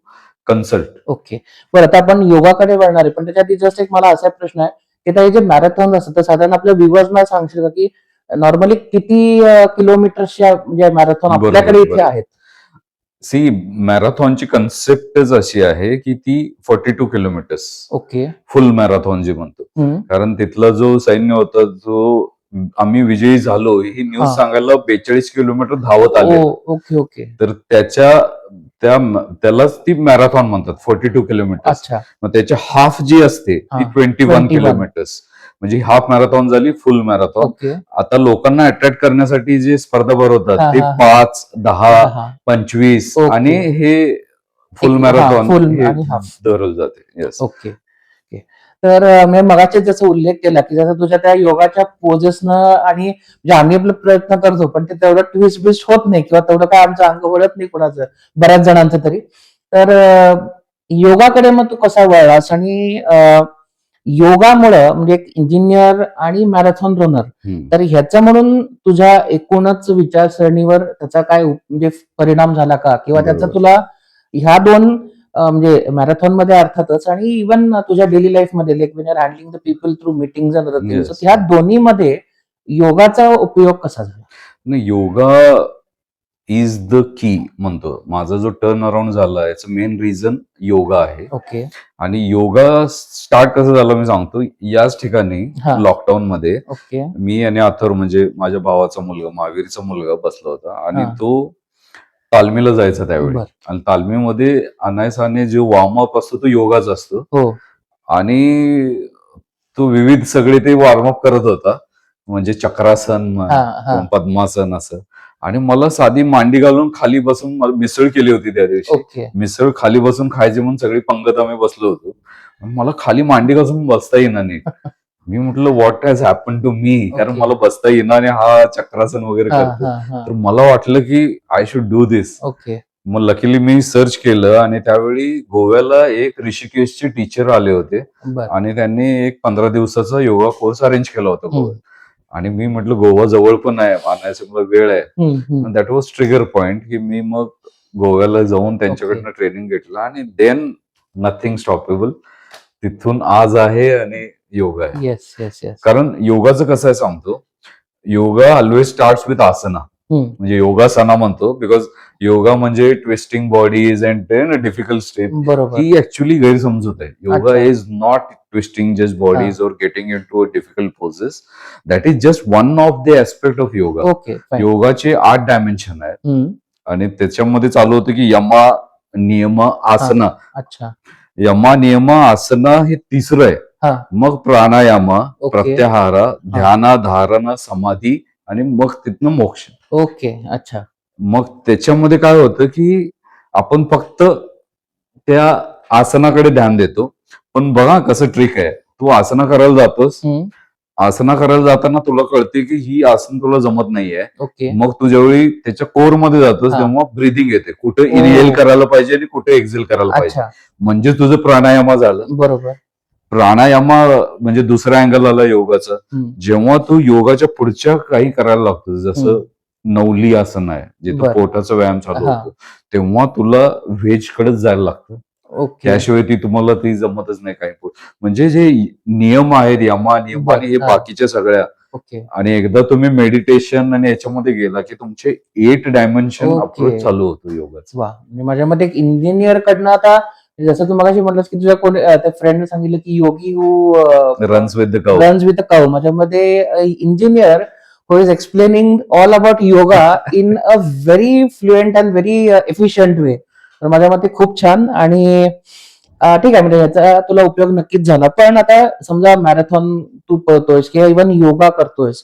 consult. Okay. बरं, आता आपण योगाकडे वळणार आहे, पण त्याच्या आधी जस्ट एक मला असा प्रश्न आहे की त्या जे मॅरेथॉन असतात तर साधारण आपल्या व्ह्युअर्सना सांगशील का की नॉर्मली किती किलोमीटरच्या म्हणजे मॅरेथॉन आपल्याकडे इथे आहेत? सी, मॅरेथॉनची कन्सेप्टच अशी आहे की ती 42 किलोमीटर्स, ओके. फुल मॅरेथॉन जे म्हणतो. कारण तिथला जो सैन्य होता, जो आम्ही विजयी झालो ही न्यूज सांगायला 42 किलोमीटर धावत आले. ओके. ओके. तर त्यालाच ती मॅरेथॉन म्हणतात, 42 किलोमीटर. अच्छा. मग त्याच्या हाफ जी असते ती 21 किलोमीटर्स, म्हणजे हाफ मॅरेथॉन झाली, फुल मॅरेथॉन. ओके. आता लोकांना अट्रॅक्ट करण्यासाठी जे स्पर्धा भरवतात ते 5, 10, 25 आणि हे फुल मॅरेथॉन धरलं जाते. येस. ओके. तर मी मगाशी जसं उल्लेख केला की जसं तुझ्या त्या योगाच्या पोजेसनं आणि म्हणजे आम्ही आपला प्रयत्न करतो पण ते तेवढं ट्विस्ट बिस्ट होत नाही किंवा तेवढं काय आमचं अंग वळत नाही कोणाचं, बऱ्याच जणांचं तरी. तर योगाकडे मग तू कसा वळलास आणि योगामुळं म्हणजे एक इंजिनियर आणि मॅरेथॉन रनर, तर ह्याचा म्हणून तुझ्या एकूणच विचारसरणीवर त्याचा काय म्हणजे परिणाम झाला का, किंवा त्याचा तुला ह्या दोन म्हणजे मॅरेथॉन मध्ये अर्थातच आणि इव्हन तुझ्या डेली लाईफ मध्ये like when are handling the people through meetings and other things, ह्या दोन्ही मध्ये योगाचा उपयोग कसा झाला? नाही, योगा इज द की म्हणतो. माझा जो टर्न अराउंड झाला याचं मेन रिझन योगा आहे. ओके. आणि योगा स्टार्ट कसं झालं मी सांगतो. याच ठिकाणी लॉकडाऊन मध्ये मी आणि अथर्व, म्हणजे माझ्या भावाचा मुलगा, महावीरचा मुलगा बसला होता आणि तो तालमीला जायचा त्यावेळी. आणि तालमीमध्ये अनायसाने जो वॉर्मअप असतो तो योगाच असतो. आणि तो विविध सगळे ते वॉर्मअप करत होता, म्हणजे चक्रासन किंवा पद्मासन असं. आणि मला साधी मांडी घालून खाली बसून मिसळ केली होती त्या दिवशी. मिसळ खाली बसून खायची म्हणून सगळी पंगत आम्ही बसलो होतो. मला खाली मांडी घालून बसता येणार नाही. मी म्हटलं what has happen to me, कारण मला बसता येणार आणि हा चक्रासन वगैरे करतो. तर मला वाटलं की आय शुड डू दिस. मग लकीली मी सर्च केलं आणि त्यावेळी गोव्याला एक ऋषिकेशचे टीचर आले होते आणि त्यांनी एक 15 दिवसाचा योगा कोर्स अरेंज केला होता गोव्यात. आणि मी म्हटलं गोवा जवळ पण आहे, आणायचं मला वेळ आहे. दॅट वॉज ट्रिगर पॉइंट की मी मग गोव्याला जाऊन त्यांच्याकडनं ट्रेनिंग घेतलं आणि देन नथिंग स्टॉपेबल. तिथून आज आहे आणि योगा आहे. येस. कारण योगाचं कसं आहे सांगतो, yoga always starts with asana, म्हणजे योगासना म्हणतो, बिकॉज योगा म्हणजे twisting bodies and difficult step. ही ऍक्च्युअली गैरसमजूत आहे. Yoga is not twisting just bodies और getting into a difficult poses. That is just one of the aspect of yoga. योगाचे 8 dimension आहेत आणि त्याच्यामध्ये चालू होतं की यमा, नियम, आसना. यमा, नियम, आसना हे तिसरं आहे. मग प्राणायाम, प्रत्याहार, ध्यान, धारणा, समाधी आणि मग तिथनं मोक्ष. अच्छा. मग त्याच्यामध्ये काय होतं की आपण फक्त त्या आसनाकडे ध्यान देतो, पण बघा कसं ट्रिक आहे. तू आसना करायला जातोस, आसना करायला जाताना तुला कळते की ही आसन तुला जमत नाहीये. मग तू ज्यावेळी त्याच्या कोर मध्ये जातोस तेव्हा ब्रिदिंग येते, कुठे इनहेल करायला पाहिजे आणि कुठे एक्झेल करायला पाहिजे. म्हणजे तुझं प्राणायाम झालं. बरोबर. प्राणायाम म्हणजे दुसरा अँगल आला योगाचा. जेव्हा तू योगाच्या पुढच्या काही करायला लागतो, जसं नवली आसन आहे जिथं पोटाचा व्यायाम चालू होतो, तेव्हा तुला व्हेज कडेच जायला लागतं. ओके. त्याशिवाय ती तुम्हाला ती जमतच नाही काही. म्हणजे जे नियम आहेत, नियमाने हे हा. बाकीच्या सगळ्या, ओके. आणि एकदा तुम्ही मेडिटेशन आणि याच्यामध्ये गेला की तुमचे 8 डायमेन्शन ओके. अप्रोच चालू होतो योगाचा. वा, म्हणजे माझ्या मते एक इंजिनियर कडनं आता जसं तू मगाशी म्हटलंस की तुझ्या कोणी त्या फ्रेंडने सांगितलं की yogi who runs with the cow. Runs with a cow. माझ्यामध्ये engineer who is explaining all about yoga in a very fluent and very efficient way. तर माझ्या मते खूप छान. आणि ठीक आहे, म्हणजे याचा तुला उपयोग नक्कीच झाला. पण आता समजा मॅरेथॉन तू पळतोयस किंवा इव्हन योगा करतोयस,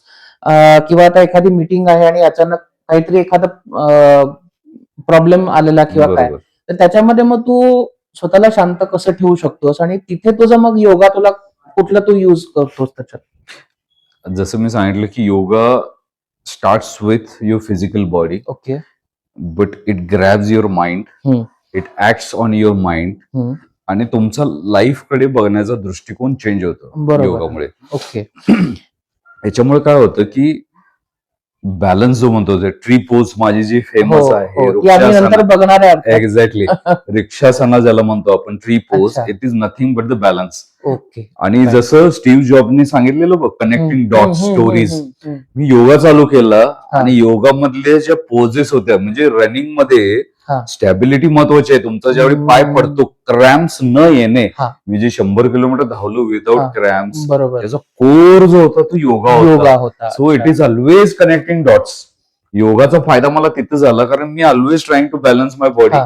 किंवा आता एखादी मीटिंग आहे आणि अचानक काहीतरी एखादा प्रॉब्लेम आलेला किंवा काय, बरोबर. तर त्याच्यामध्ये मग तू स्वतःला शांत कसं ठेवू शकतोस आणि तिथे तुझं मग योगा तुला कुठला तू युज करतोस त्याच्यात? जसं मी सांगितलं की yoga starts with your physical body, okay. But it grabs your mind, hmm. It acts on your mind, hmm. आणि तुमचा लाईफ कडे बघण्याचा दृष्टिकोन चेंज होतो बरोबर. योगामुळे. ओके. याच्यामुळे काय होतं की बॅलन्स जो म्हणतो, ट्री पोज माझी जी फेमस हो, आहे, हो. ती आम्ही नंतर बघणार आहे अर्थात. एक्झॅक्टली, रिक्षासना ज्याला म्हणतो आपण, ट्री पोज, अच्छा. It is nothing but the balance. Okay. आणि Right. जसं स्टीव्ह जॉबनी सांगितलेलं बघ, कनेक्टिंग डॉट स्टोरीज, मी योगा चालू केला आणि योगामधले ज्या पोजेस होत्या, म्हणजे रनिंग मध्ये हा. स्टॅबिलिटी महत्वाची आहे. तुमचा ज्यावेळी पाय पडतो, क्रॅम्प्स न येणे. हा. मी जे 100 किलोमीटर धावलो हा. विदाउट क्रॅम्प्स, बरोबर. त्याचा कोर जो होता तो योगा होता. So it is always connecting dots. योगाचा फायदा मला तिथं झाला, कारण मी always trying to balance my body.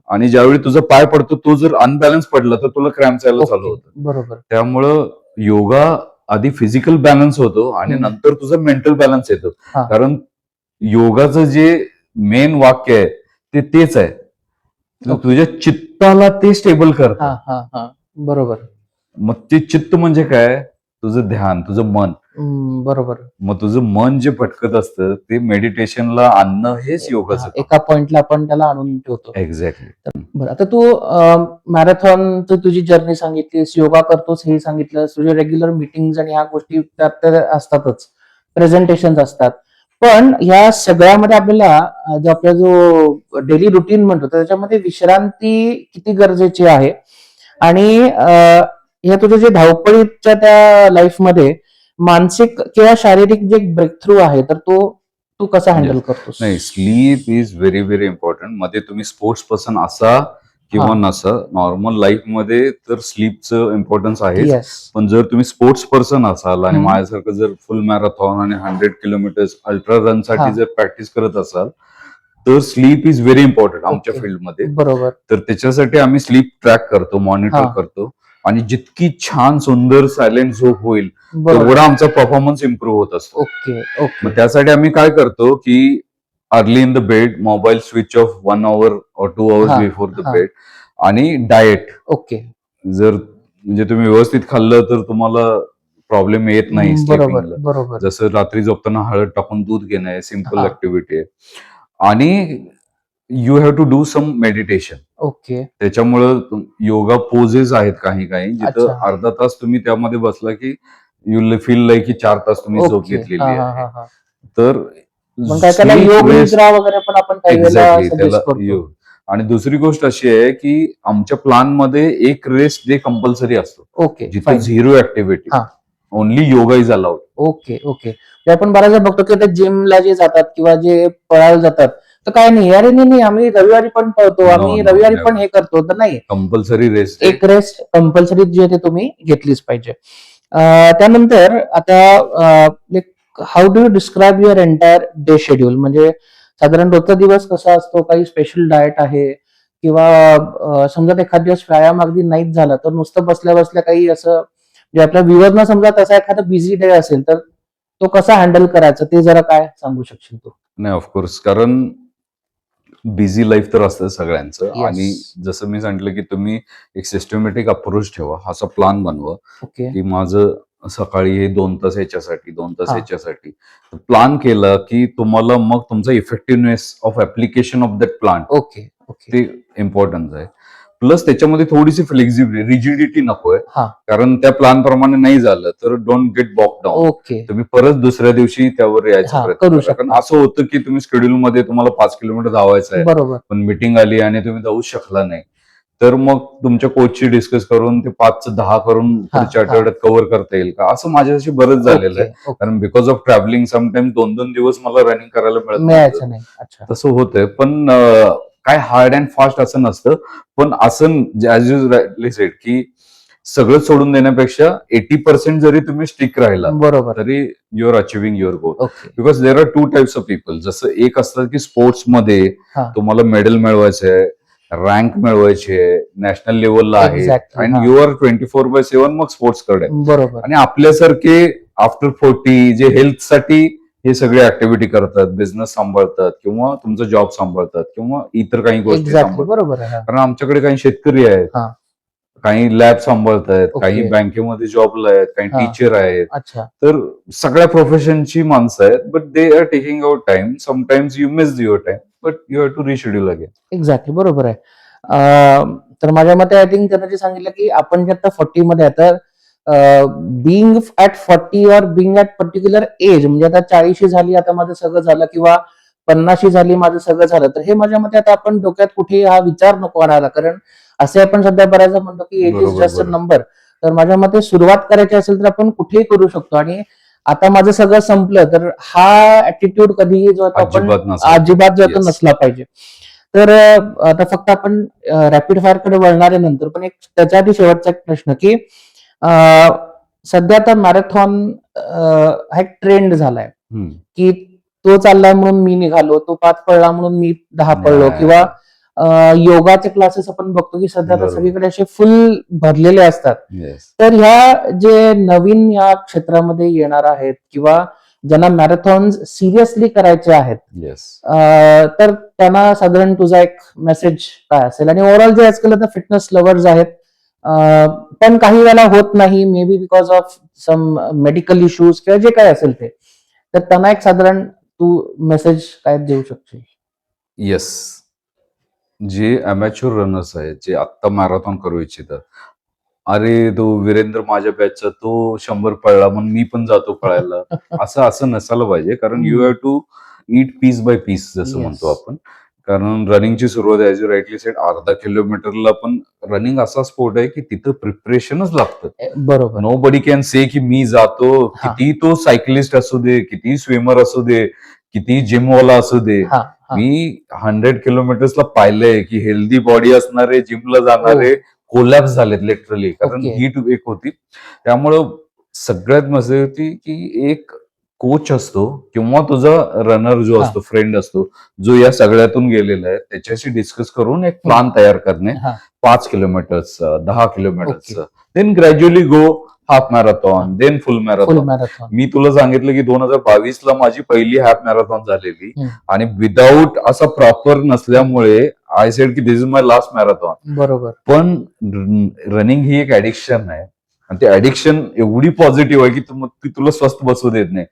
आणि ज्यावेळी तुझा पाय पडतो, तो जर अनबॅलन्स पडला तर तुला क्रॅम्प्स यायला चालू होतं. बरोबर. त्यामुळं योगा आधी फिजिकल बॅलन्स होतो आणि नंतर तुझा मेंटल बॅलन्स येतो. कारण योगाचं जे मेन वाक्य आहे ते तेच आहे, तुझ्या चित्ताला ते स्टेबल करतं. बरोबर. मग ते चित्त म्हणजे काय, तुझं ध्यान, तुझं मन. बरोबर. मग तुझं मन जे भटकत असतं ते मेडिटेशनला आणणं हेच योगाचं. एका पॉइंटला आपण त्याला आणून ठेवतो. एक्झॅक्टली. बरं, आता तू मॅरेथॉन तुझी जर्नी सांगितलीस, योगा करतोस हे सांगितलंस, तुझे रेग्युलर मीटिंग आणि ह्या गोष्टी त्यात असतातच, प्रेझेंटेशन असतात. पण ह्या सगळ्यामध्ये आपल्याला जो डेली रुटीन म्हणतो त्याच्यामध्ये विश्रांती किती गरजेची आहे, आणि या तुझ्या जे धावपळीच्या त्या लाईफमध्ये मानसिक किंवा शारीरिक जे ब्रेक थ्रू आहे तर तो तू कसा हँडल करतोस? नाही, sleep is very very important. मध्ये तुम्ही स्पोर्ट्स पर्सन असा किंवा नसा, नॉर्मल लाईफ मध्ये तर स्लीपचं इम्पॉर्टन्स आहे. पण जर तुम्ही स्पोर्ट्स पर्सन असाल आणि माझ्यासारखं जर फुल मॅरेथॉन आणि 100 किलोमीटर अल्ट्रा रन साठी जर प्रॅक्टिस करत असाल तर स्लीप इज व्हेरी इम्पॉर्टंट आमच्या फील्डमध्ये. बरोबर. तर त्याच्यासाठी आम्ही स्लीप ट्रॅक करतो, मॉनिटर करतो, आणि जितकी छान सुंदर सायलेंट झोप होईल तेवढा आमचा परफॉर्मन्स इम्प्रूव्ह होत असतो. मग त्यासाठी आम्ही काय करतो की early in the bed, mobile switch off 1 hour or 2 hours before the bed, आणि डाएट. ओके. जर म्हणजे तुम्ही व्यवस्थित खाल्लं तर तुम्हाला प्रॉब्लेम येत नाही स्लीपिंगला. बरोबर. जसं रात्री झोपताना हळद टाकून दूध घेणं आहे, सिम्पल ऍक्टिव्हिटी आहे. आणि you have to do some meditation. Okay. त्याच्यामुळं योगा पोजेस आहेत काही जिथं अर्धा तास तुम्ही त्यामध्ये बसला की यू फील लाईक की 4 तास तुम्ही झोप घेतलेली आहे. तर वगैरे पण आपण त्याला. आणि दुसरी गोष्ट अशी आहे की आमच्या प्लॅन मध्ये एक रेस्ट डे कंपल्सरी असतो. ओके. जिथे 0 activity, only yoga is allowed. Okay. Okay. आपण बऱ्याचदा बघतो की ते जिमला जे जातात किंवा जे पळायला जातात तर काय नाही, अरे नाही आम्ही रविवारी पण पळतो, आम्ही रविवारी पण हे करतो, तर नाही, कंपल्सरी रेस्ट, एक रेस्ट कंपल्सरी जे ते तुम्ही घेतलीच पाहिजे. त्यानंतर आता how do you describe your entire day schedule, म्हणजे साधारण रोजचा दिवस कसा असतो, काही स्पेशल डाएट आहे किंवा समजा एखाद दिवस व्यायाम अगदी नाहीच झाला तर नुसतं बसल्या बसल्या काही असं, जे आपल्या व्ह्युअरना समजा तसा एखादा बिझी डे असेल तर तो कसा हँडल करायचा, ते जरा काय सांगू शकशील तू? नाही, ऑफकोर्स, कारण बिझी लाईफ तर असतं सगळ्यांचं. आणि जसं मी सांगितलं की तुम्ही एक सिस्टमॅटिक अप्रोच ठेवा, असा प्लॅन बनवा की माझं सकाळी हे 2 तास याच्यासाठी, 2 तास याच्यासाठी प्लॅन केला की तुम्हाला मग तुमचा effectiveness of application of that plan ते इम्पॉर्टन्स आहे. प्लस त्याच्यामध्ये थोडीशी फ्लेक्झिबिलिटी, रिजिडिटी नकोय, कारण त्या प्लॅन प्रमाणे नाही झालं तर डोंट गेट बॉक डाऊन. तुम्ही परत दुसऱ्या दिवशी त्यावर यायचा प्रयत्न करा. कारण असं होतं की तुम्ही शेड्यूल मध्ये तुम्हाला 5 किलोमीटर धावायचं आहे, पण मीटिंग आली आणि तुम्ही जाऊ शकला नाही, तर मग तुमच्या कोचशी डिस्कस करून ते 5-10 करून पुढच्या आठवड्यात कव्हर करता येईल का, असं माझ्याशी बरंच झालेलं आहे. Okay, okay. कारण बिकॉज ऑफ ट्रॅव्हलिंग समटाइम 2-2 दिवस मला रनिंग करायला मिळत मिळायचं नव्हतं. नाही. अच्छा. तसं होतंय, पण काय हार्ड अँड फास्ट असं नसतं. पण असं ऍज यू राईटली सेड की सगळं सोडून देण्यापेक्षा 80% जरी तुम्ही स्टिक राहिला बरोबर. तरी your achieving your goal. Okay. Because there are 2 types of people. जसं एक असतं की स्पोर्ट्समध्ये हा. तुम्हाला मेडल मिळवायचंय, रँक मिळवायची आहे, नॅशनल लेवलला आहे, Exactly, आणि हा. यू आर 24/7 मग स्पोर्ट्सकडे. बरोबर. आणि आपल्यासारखे आफ्टर 40 जे हेल्थसाठी हे सगळे ऍक्टिव्हिटी करतात, बिझनेस सांभाळतात किंवा तुमचा जॉब सांभाळतात किंवा इतर काही गोष्टी एक्झॅक्टली, सांभाळतात. बरोबर आहे. हा. कारण आमच्याकडे काही शेतकरी आहेत, हा. काही लॅब सांभाळतायत, ओके. काही बँकेमध्ये जॉबला आहेत, काही हा. टीचर आहेत. अच्छा. तर सगळ्या प्रोफेशनची माणसं आहेत, but they are taking out time. Sometimes you miss your time, but you have to reschedule again. Exactly, बरोबर आहे. तर माझ्या मते आय थिंक त्यांना जे सांगितलं की आपण जे आता 40 मध्ये आहे, तर being at 40 or being at particular age, म्हणजे आता 40 झाली आता माझं सगळं झालं, किंवा 50 झाली माझं सगळं झालं, तर हे माझ्या मते आता आपण डोक्यात कुठेही हा विचार नको आणायला. कारण असे आपण सध्या बऱ्याचदा म्हणतो की एज इज बरोबर, जस्ट अ बरोबर. नंबर. तर माझ्या मते सुरुवात करायची असेल तर आपण कुठेही करू शकतो. आणि आता माझं सगळं संपलं तर हा ऍटिट्यूड कधीही जो आहे तो आपण अजिबात नसायला अजिबात जो आहे तो Yes. नसला पाहिजे. तर आता फक्त आपण रॅपिड फायर कडे वळणार आहे नंतर, पण एक त्याच्या आधी शेवटचा एक प्रश्न की सध्या आता मॅरेथॉन हा एक ट्रेंड झालाय हम्म. की तो चाललाय म्हणून मी निघालो, तो 5 पळला म्हणून मी 10 पळलो, नाही. किंवा योगाचे क्लासेस आपण बघतो की सध्या आता बरोबर. सगळीकडे असे फुल भरलेले असतात. Yes. तर ह्या जे नवीन या क्षेत्रामध्ये येणार आहेत किंवा ज्यांना मॅरेथॉन सिरियसली करायचे आहेत, Yes. तर त्यांना साधारण तुझा एक मेसेज काय असेल? आणि ओव्हरऑल जे आजकाल आता फिटनेस लव्हर्स आहेत, पण काही वेळेला होत नाही, maybe because of some medical issues किंवा जे काय असेल ते, तर त्यांना एक साधारण तू मेसेज काय देऊ शकशील? येस. जे अमॅच्युअर रनर्स आहेत, जे आत्ता मॅरेथॉन करू इच्छितात, अरे तो वीरेंद्र माझ्या बॅचचा तो 100 पळला म्हणून मी पण जातो पळायला, असं नसायला पाहिजे. कारण you have to eat piece by piece जसं Yes. म्हणतो आपण. कारण रनिंगची सुरुवात ॲज यू राईटली सेड अर्धा किलोमीटरला, पण रनिंग असा स्पोर्ट आहे की तिथं प्रिपरेशनच लागतं. बरोबर. नो बडी कॅन से की मी जातो, हा. किती तो सायकलिस्ट असू दे, किती स्विमर असू दे, किती जिमवाला असू दे. हा, हा. मी 100 किलोमीटर्सला पाहिलंय की हेल्दी बॉडी असणारे, जिमला जाणारे कोलॅप्स झालेत लिटरली, कारण Okay. हीट एक होती. त्यामुळं सगळ्यात मजा होती की एक कोच असतो किंवा तुझा रनर जो असतो, फ्रेंड असतो, जो या सगळ्यातून गेलेला आहे, त्याच्याशी डिस्कस करून एक प्लॅन तयार करणे. हा. 5 किलोमीटरचं, 10 किलोमीटरचं, Okay. Then gradually go half marathon, then full full marathon. Marathon. मी तुला सांगितलं की 2022 ला माझी पहिली हाफ मॅरेथॉन झालेली, हम्म. आणि विदाऊट असा प्रॉपर नसल्यामुळे आय सेड की दिस इज माय लास्ट मॅरेथॉन. बरोबर. पण रनिंग ही एक ऍडिक्शन आहे, आणि ते ऍडिक्शन एवढी पॉझिटिव्ह आहे की ती तुला स्वस्थ बसू देत नाही.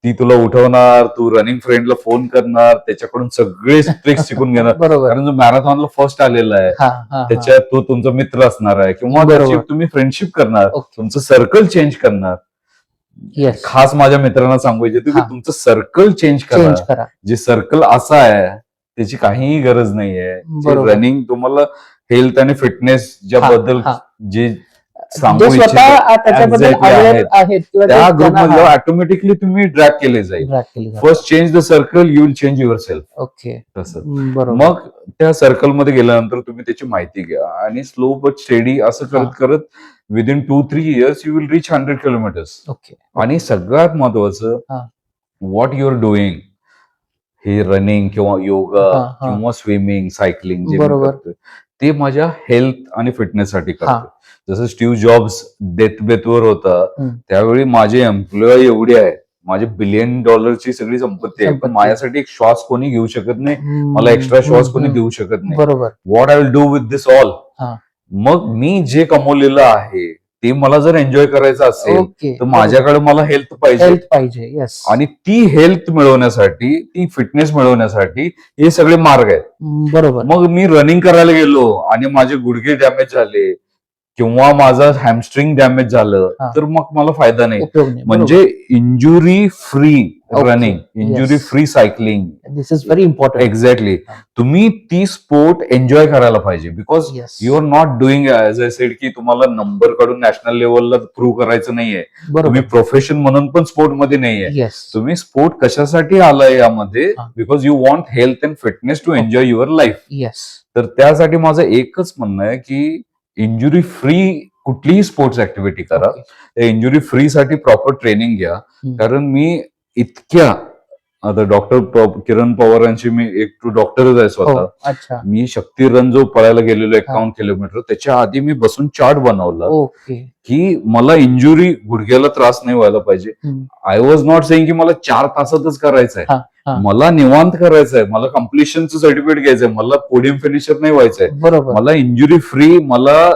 ती तुला उठवणार, तू रनिंग फ्रेंडला फोन करणार, त्याच्याकडून सगळे ट्रिक्स शिकून घेणार. बरोबर. कारण जो मॅरेथॉनला फर्स्ट आलेला आहे, हा, हा, हा. त्याच्यात तो तुमचा मित्र असणार आहे, किंवा बरोबर. त्याची तुम्ही फ्रेंडशिप करणार, Okay. तुमचं सर्कल चेंज करणार. Yes. खास माझ्या मित्रांना सांगू इच्छितो की हा. तुमचं सर्कल चेंज करा. चेंज करा. जे सर्कल असं आहे त्याची काहीही गरज नाहीये. बरोबर. रनिंग तुम्हाला हेल्थ आणि फिटनेस ज्याबद्दल हा, जे जे सांगू स्वतः इच्छितो, त्याच्याबद्दल exactly अवेअर आहेत, आहेत किंवा त्या जे ग्रुप त्यांना- मध्ये हा, ऑटोमॅटिकली तुम्ही ड्रॅग केले जाईल. drag केली जाते. First change the circle, you will change your self. Okay. तसं बरोबर. मग त्या सर्कल मध्ये गेल्यानंतर तुम्ही त्याची माहिती घ्या, आणि स्लो बट स्टेडी असं करत करत within 2-3 years you will reach 100 kilometres. Okay. आणि सगळ्यात महत्वाचं, हा. व्हॉट यू आर डुईंग, हे रनिंग किंवा योगा हा, हा. किंवा स्विमिंग, सायकलिंग जे मी बरोबर. करतोय, ते माझ्या हेल्थ आणि फिटनेस साठी हा. करतोय. जसं स्टीव्ह जॉब्स डेथबेथवर होता, हम्म. त्यावेळी माझे एम्प्लॉय एवढे आहेत, माझे $1 बिलियन सगळी संपत्ती आहे, पण संपत्ती. माझ्यासाठी एक श्वास कोणी घेऊ शकत नाही, मला एक्स्ट्रा श्वास कोणी देऊ शकत नाही. बरोबर. What I will do with this all. हा. मग मी जे कमवलेलं आहे ते मला जर एन्जॉय करायचं असेल, ओके. तर माझ्याकडे मला हेल्थ पाहिजे, हेल्थ पाहिजे. येस. आणि ती हेल्थ मिळवण्यासाठी, ती फिटनेस मिळवण्यासाठी हे सगळे मार्ग आहेत. बरोबर. मग मी रनिंग करायला गेलो आणि माझे गुडघे डॅमेज झाले, किंवा माझं हॅमस्ट्रिंग डॅमेज झालं हा. तर मग मला फायदा नाही. उपयोग नाही. म्हणजे injury free Okay. Running, injury Yes. Free cycling. This is very important. Exactly. हा. तुम्ही ती स्पोर्ट एन्जॉय करायला पाहिजे, because yes, you are not doing as I said की तुम्हाला नंबर काढून नॅशनल लेवलला प्रूव्ह करायचं नाहीये. तुम्ही बरोबर. प्रोफेशन म्हणून पण स्पोर्ट मध्ये नाहीये. येस, तुम्ही स्पोर्ट कशासाठी आलाय यामध्ये, हा. Because you want health and fitness to enjoy your life. Yes, तर त्यासाठी माझं एकच म्हणणं आहे की इंजुरी फ्री कुठलीही स्पोर्ट्स ऍक्टिव्हिटी करा. त्या इंजुरी फ्री साठी प्रॉपर ट्रेनिंग घ्या. कारण मी इतक्या आता डॉक्टर किरण पवारांची मी एक टू डॉक्टरच आहे स्वतः. अच्छा, मी शक्ती रन जो पळायला गेलेलो 51 किलोमीटर, त्याच्या आधी मी बसून चार्ट बनवला ओके. की मला इंजुरी गुडघ्याला त्रास नाही व्हायला पाहिजे. आय वॉज नॉट सेइंग की मला 4 तासातच करायचं आहे. हा. मला निवांत करायचं आहे. मला कम्प्लिशनचं सर्टिफिकेट घ्यायचंय. मला पोडियम फिनिशर नाही व्हायचंय. बरोबर. मला इंजुरी फ्री, मला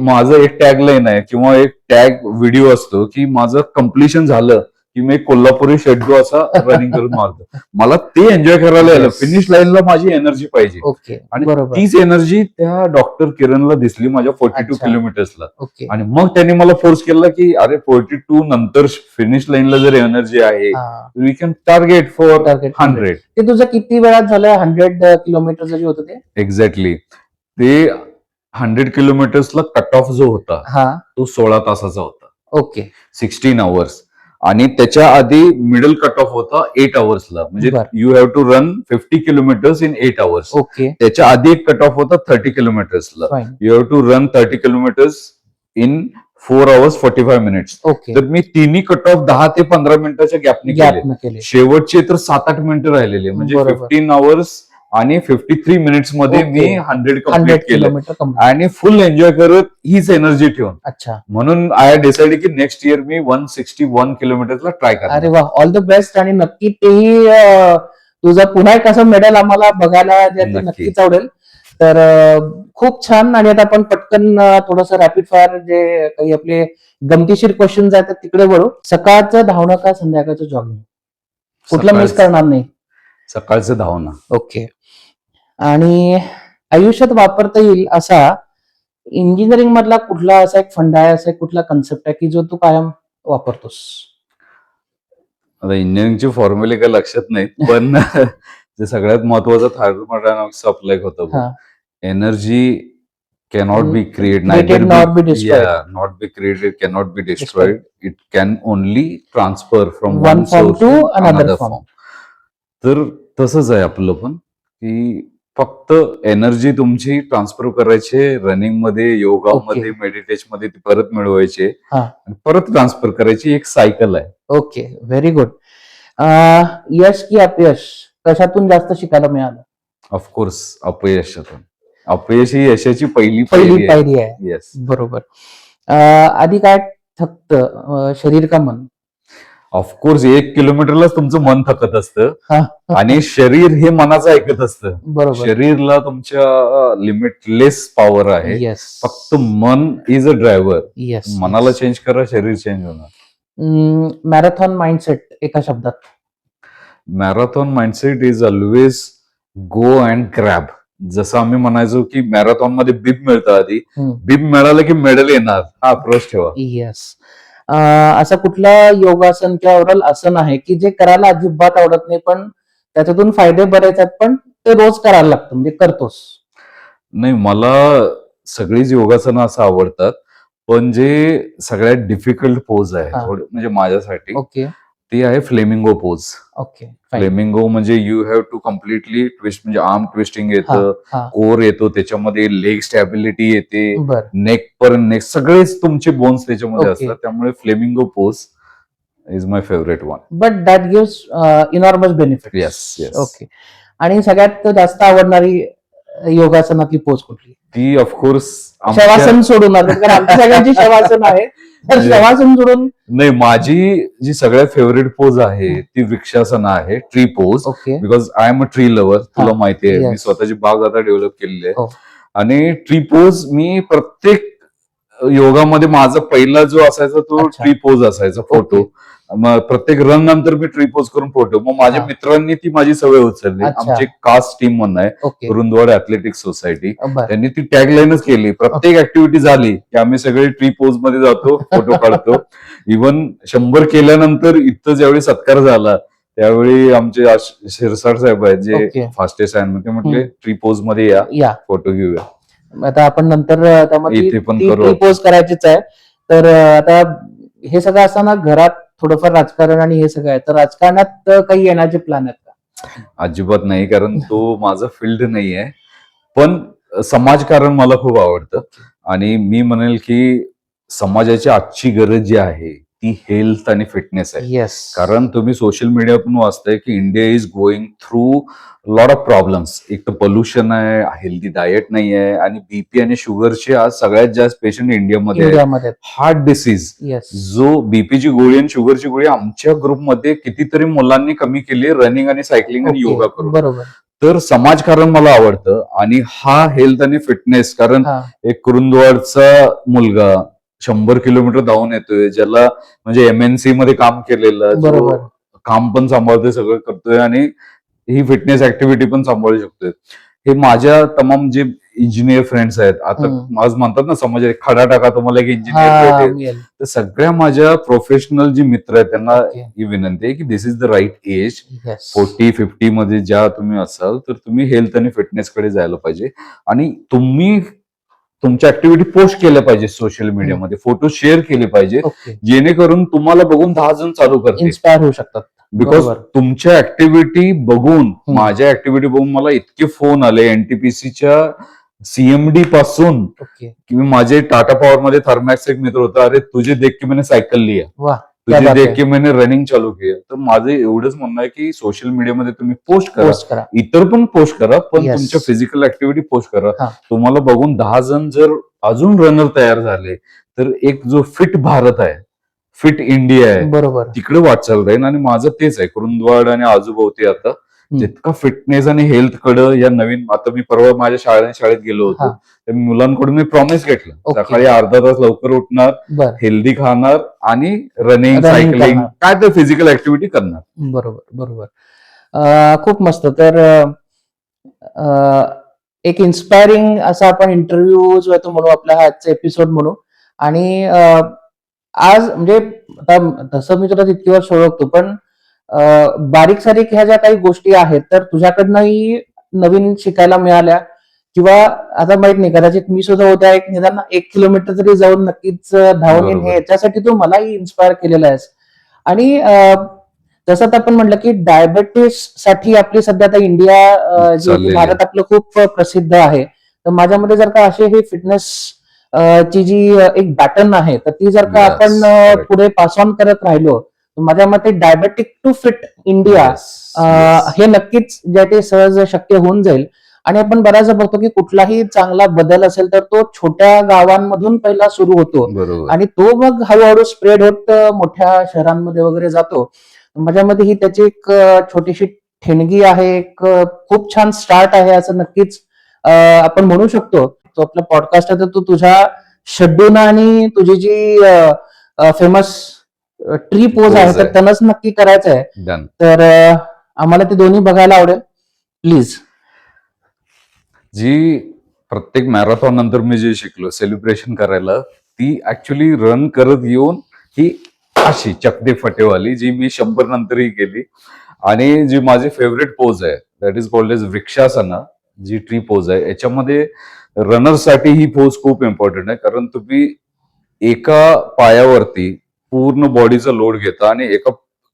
माझं एक टॅग लाईन आहे किंवा एक टॅग व्हिडिओ असतो की माझं कम्प्लिशन झालं की मी कोल्हापुरी शेड्डू असा रनिंग करून मारतो. मला ते एन्जॉय करायला यायला, Yes. फिनिश लाईनला माझी एनर्जी पाहिजे. ओके, आणि बरोबर. तीच एनर्जी त्या डॉक्टर किरणला दिसली माझ्या 42 अच्छा. किलोमीटर्सला. ओके. आणि मग त्यांनी मला फोर्स केला की अरे 42 नंतर फिनिश लाईनला जर एनर्जी आहे, हा. We can target for Target 100. ते तुझं किती वेळात झालं 100 किलोमीटर जे होतं ते? एक्झॅक्टली. ते 100 किलोमीटर्सला कट ऑफ जो होता हा. तो 16 तासाचा होता. ओके. 16 आवर्स. आणि त्याच्या आधी मिडल कट ऑफ होता 8 आवर्सला. म्हणजे बरं. You have to run 50 kilometres in 8 hours. Okay. त्याच्या आधी एक कट ऑफ होता 30 किलोमीटर्सला. Fine. You have to run 30 kilometres in 4 hours 45 minutes. Okay. तर मी तिन्ही कट ऑफ 10 ते 15 मिनिटाच्या गॅपने केले. गॅप न केले. शेवटचे तर 7-8 मिनिटं राहिलेले. म्हणजे बरोबर. 15 आवर्स आणि 53 मिनिट्स मध्ये ओके. मी 100 100 कम्प्लीट केलं. Kilometre complete. आणि फुल एन्जॉय करत हीच एनर्जी ठेवून. अच्छा. म्हणून आय डिसाइड की नेक्स्ट इयर मी 161 किलोमीटरला ट्राय करणार. अरे वा, ऑल द बेस्ट. आणि नक्की तेही तुझं पुन्हा एक असं मेडल आम्हाला बघायला नक्की. नक्कीच आवडेल. तर खूप छान. आणि आता आपण पटकन थोडस रॅपिड फायर जे काही आपले गमतीशीर क्वेश्चन्स आहेत तिकडे वळू. सकाळचं धावणं का संध्याकाळचं जॉगिंग? कुठलं मिस करणार नाही? सकाळचं धावणं. ओके. आणि आयुष्यात वापरता येईल असा इंजिनिअरिंग मधला कुठला असा एक फंडा आहे, असा एक कुठला कन्सेप्ट आहे की जो तू कायम वापरतोस? आता इंजिनिअरिंगची फॉर्म्युले काही लक्षात नाहीत, पण जे सगळ्यात महत्वाचं थर्मोडायनामिक्स अप्लाय होतं. हा. Energy cannot be create, Created, not be destroyed. Not be created, cannot be destroyed. It can only transfer from One one form source to to another another form. Form. तर तसंच आहे आपलं पण, की फक्त energy तुमची ट्रान्सफर करायची running मध्ये, योगामध्ये, मेडिटेशन मध्ये, ती परत मिळवायची हा. आणि परत ट्रान्सफर करायची. एक सायकल आहे. Okay, very good. यश की अपयश, कशातून जास्त शिकायला मिळालं? ऑफकोर्स अपयशातून. अपयश ही यशाची पहिली पायरी आहे. येस. बरोबर. आधी काय थकत, शरीर का मन? ऑफकोर्स 1 किलोमीटरलाच तुमचं मन थकत असतं हा. आणि शरीर हे मनाचं ऐकत असतं. बरोबर. शरीरला तुमच्या लिमिटलेस पॉवर आहे. येस. फक्त मन इज अ ड्रायव्हर. येस. मनाला चेंज करा, शरीर चेंज होणार. मॅरेथॉन माइंडसेट एका शब्दात? Marathon mindset is always go and grab. जसं आम्ही म्हणायचो की मॅरेथॉन मध्ये बिब मिळतं आधी, बिब मिळालं की मेडल येणार, हा अप्रोच ठेवा. येस. असं कुठलं योगासन किंवा ओरल आसन आहे की जे करायला अजिबात आवडत नाही पण त्याच्यातून फायदे बरेच आहेत, पण ते रोज करायला लागतं, म्हणजे करतोस? नाही, मला सगळीच योगासनं असं आवडतात, पण जे सगळ्यात डिफिकल्ट पोज आहे म्हणजे माझ्यासाठी, ओके, ती आहे फ्लेमिंगो पोज. ओके. फ्लेमिंगो म्हणजे you have to completely twist, म्हणजे आर्म ट्विस्टिंग येतं, कोर येतो, त्याच्यामध्ये लेग स्टॅबिलिटी येते, नेक पर्यंत सगळेच तुमचे बोन्स त्याच्यामध्ये असतात. त्यामुळे flamingo pose is my favourite one. But that gives enormous benefit. Yes. Okay. आणि सगळ्यात जास्त आवडणारी योगासनातली पोज कुठली? ती ऑफकोर्स शवासन सोडून, कारण आमच्या सगळ्यांची शवासन आहे, तर शवासन सोडून नाही, माझी जी सगळ्यात फेवरेट पोज आहे ती वृक्षासन आहे, tree pose. Okay. Because I am a tree lover. तुला माहिती आहे, मी स्वतःची बाग आता डेव्हलप केलेली आहे. आणि ट्री पोज मी प्रत्येक योगामध्ये, माझा पहिला जो असायचा तो ट्री पोज असायचा फोटो. मग प्रत्येक रन नंतर मी ट्री पोज करून फोटो. मग माझ्या हा. मित्रांनी ती माझी सवय उचलली. अच्छा. आमची कास्ट टीम म्हणून आहे, ओके. रुंदवाड athletics society. बर. त्यांनी ती टॅगलाईनच केली. प्रत्येक ऍक्टिव्हिटी झाली की आम्ही सगळे ट्री पोज मध्ये जातो, फोटो काढतो. इव्हन 100 केल्यानंतर इथं ज्यावेळी सत्कार झाला त्यावेळी आमचे शिरसाट साहेब आहेत जे ओके. फास्टेस्ट आहे, ते म्हटले ट्री पोज मध्ये या, फोटो घेऊया. आता आपण नंतर त्यामध्ये इथे पण करू. पोस्ट करायचीच आहे. तर आता हे सगळं असताना घरात थोडंफार राजकारण आणि हे सगळं आहे, तर राजकारणात काही येण्याचे प्लॅन आहेत का? अजिबात नाही, कारण तो माझा फील्ड नाही आहे. पण समाजकारण मला खूप आवडतं आणि मी म्हणेल की समाजाची आजची गरज जी आहे ती हेल्थ आणि फिटनेस आहे. येस. कारण तुम्ही सोशल मीडिया पण वाचताय की India is going through lot of problems. एक तर पोल्युशन आहे, हेल्दी डाएट नाही आहे आणि बीपी आणि शुगरचे आज सगळ्यात जास्त पेशंट इंडियामध्ये आहेत. हार्ट डिसीज, जो बीपीची गोळी आणि शुगरची गोळी आमच्या ग्रुपमध्ये कितीतरी मुलांनी कमी केली रनिंग आणि सायकलिंग आणि योगा करून. बरोबर. तर समाजकारण मला आवडतं आणि हा हेल्थ आणि फिटनेस, कारण एक कुरुंदवाडचा मुलगा 100 किलोमीटर धावून येतोय, ज्याला म्हणजे एमएनसी मध्ये काम केलेलं, जो काम पण सांभाळतोय, सगळं करतोय आणि ही फिटनेस ऍक्टिव्हिटी पण सांभाळू शकतोय. हे माझ्या तमाम जे इंजिनियर फ्रेंड्स आहेत, आता आज म्हणतात ना समाजात खडा टाका तुम्हाला एक इंजिनियर भेटेल, तर सगळ्या माझ्या प्रोफेशनल जी मित्र आहेत त्यांना ही विनंती आहे की दिस इज द राईट एज. 40-50 मध्ये ज्या तुम्ही असाल तर तुम्ही हेल्थ आणि फिटनेस कडे जायला पाहिजे आणि तुम्ही तुमच्या ऍक्टिव्हिटी पोस्ट केल्या पाहिजे सोशल मीडियामध्ये, फोटो शेअर केले पाहिजे, जेणेकरून तुम्हाला बघून 10 जण चालू करतील, इन्स्पायर होऊ शकतात. बिकॉज तुमच्या ऍक्टिव्हिटी बघून, माझ्या ऍक्टिव्हिटी बघून मला इतके फोन आले एनटीपीसीच्या सीएमडी पासून की माझे टाटा पॉवर मध्ये थर्मॅक्स एक मित्र होता, अरे तुझे देख के मैंने सायकल लिया, तुझे देख के मैंने रनिंग चालू किया. तर माझं एवढंच म्हणणं आहे की सोशल मीडियामध्ये तुम्ही पोस्ट करा, इतर पण पोस्ट करा, पण तुमच्या फिजिकल ऍक्टिव्हिटी पोस्ट करा. तुम्हाला बघून 10 जण जर अजून रनर तयार झाले तर एक जो फिट भारत आहे, फिट इंडिया आहे, बरोबर, तिकडे वाटचाल राहील. आणि माझं तेच आहे, कुरुंदवाड आणि आजूबाजूती आता जितका फिटनेस आणि हेल्थ कडं या नवीन, आता मी परवा माझ्या शाळेत गेलो होतो, तर मुलांकडून मी प्रॉमिस घेतलं, सकाळी अर्धा तास लवकर उठणार, हेल्दी खाणार आणि रनिंग सायकलिंग काय तर फिजिकल ऍक्टिव्हिटी करणार. बरोबर बरोबर. खूप मस्त. तर एक इन्स्पायरिंग असा आपण इंटरव्ह्यू जो आहे तो म्हणू, आपला आजचा एपिसोड म्हणू. आणि आज म्हणजे आता तसं मी तुला तितकी वर्ष ओळखतो, पण बारीक सारीक ह्या ज्या काही गोष्टी आहेत तर तुझ्याकडनंही नवीन शिकायला मिळाल्या, किंवा आता माहित नाही, कदाचित मी सुद्धा होत्या एक निदान 1 किलोमीटर तरी जाऊन नक्कीच धावून येईन, हे याच्यासाठी तू मलाही इन्स्पायर केलेला आहेस. आणि जसं आता आपण म्हटलं की डायबेटीस साठी आपली सध्या आता इंडिया जे भारत आपलं खूप प्रसिद्ध आहे, तर माझ्यामध्ये जर का असे हे फिटनेस ची जी एक बॅटर्न आहे तर ती जर का आपण पुढे पास ऑन करत राहिलो, माझ्या मते डायबेटिक टू फिट इंडिया हे नक्कीच जे ते सहज शक्य होऊन जाईल. आणि आपण बऱ्याचदा बघतो की कुठलाही चांगला बदल असेल तर तो छोट्या गावांमधून पहिला सुरू होतो आणि तो मग हळूहळू स्प्रेड होत मोठ्या शहरांमध्ये वगैरे जातो. माझ्यामध्ये ही त्याची एक छोटीशी ठेणगी आहे, एक खूप छान स्टार्ट आहे असं नक्कीच आपण म्हणू शकतो. तो आपला पॉडकास्ट आहे तर तू तुझ्या शेड्यूल आणि तुझी जी फेमस ट्री पोज आहे तर त्यांनाच नक्की करायचं आहे. तर आम्हाला ते दोन्ही बघायला आवडेल प्लीज. जी प्रत्येक मॅरेथॉन नंतर मी जे शिकलो सेलिब्रेशन करायला, ती ऍक्च्युली रन करत येऊन ही अशी चकदे फटेवाली जी मी 100 नंतरही केली. आणि जी माझी फेवरेट पोज आहे that is called as Vrikshasana, जी ट्री पोज आहे. याच्यामध्ये रनरसाठी ही पोज खूप इम्पॉर्टंट आहे, कारण तुम्ही एका पायावरती पूर्ण बॉडीचा लोड घेता आणि एका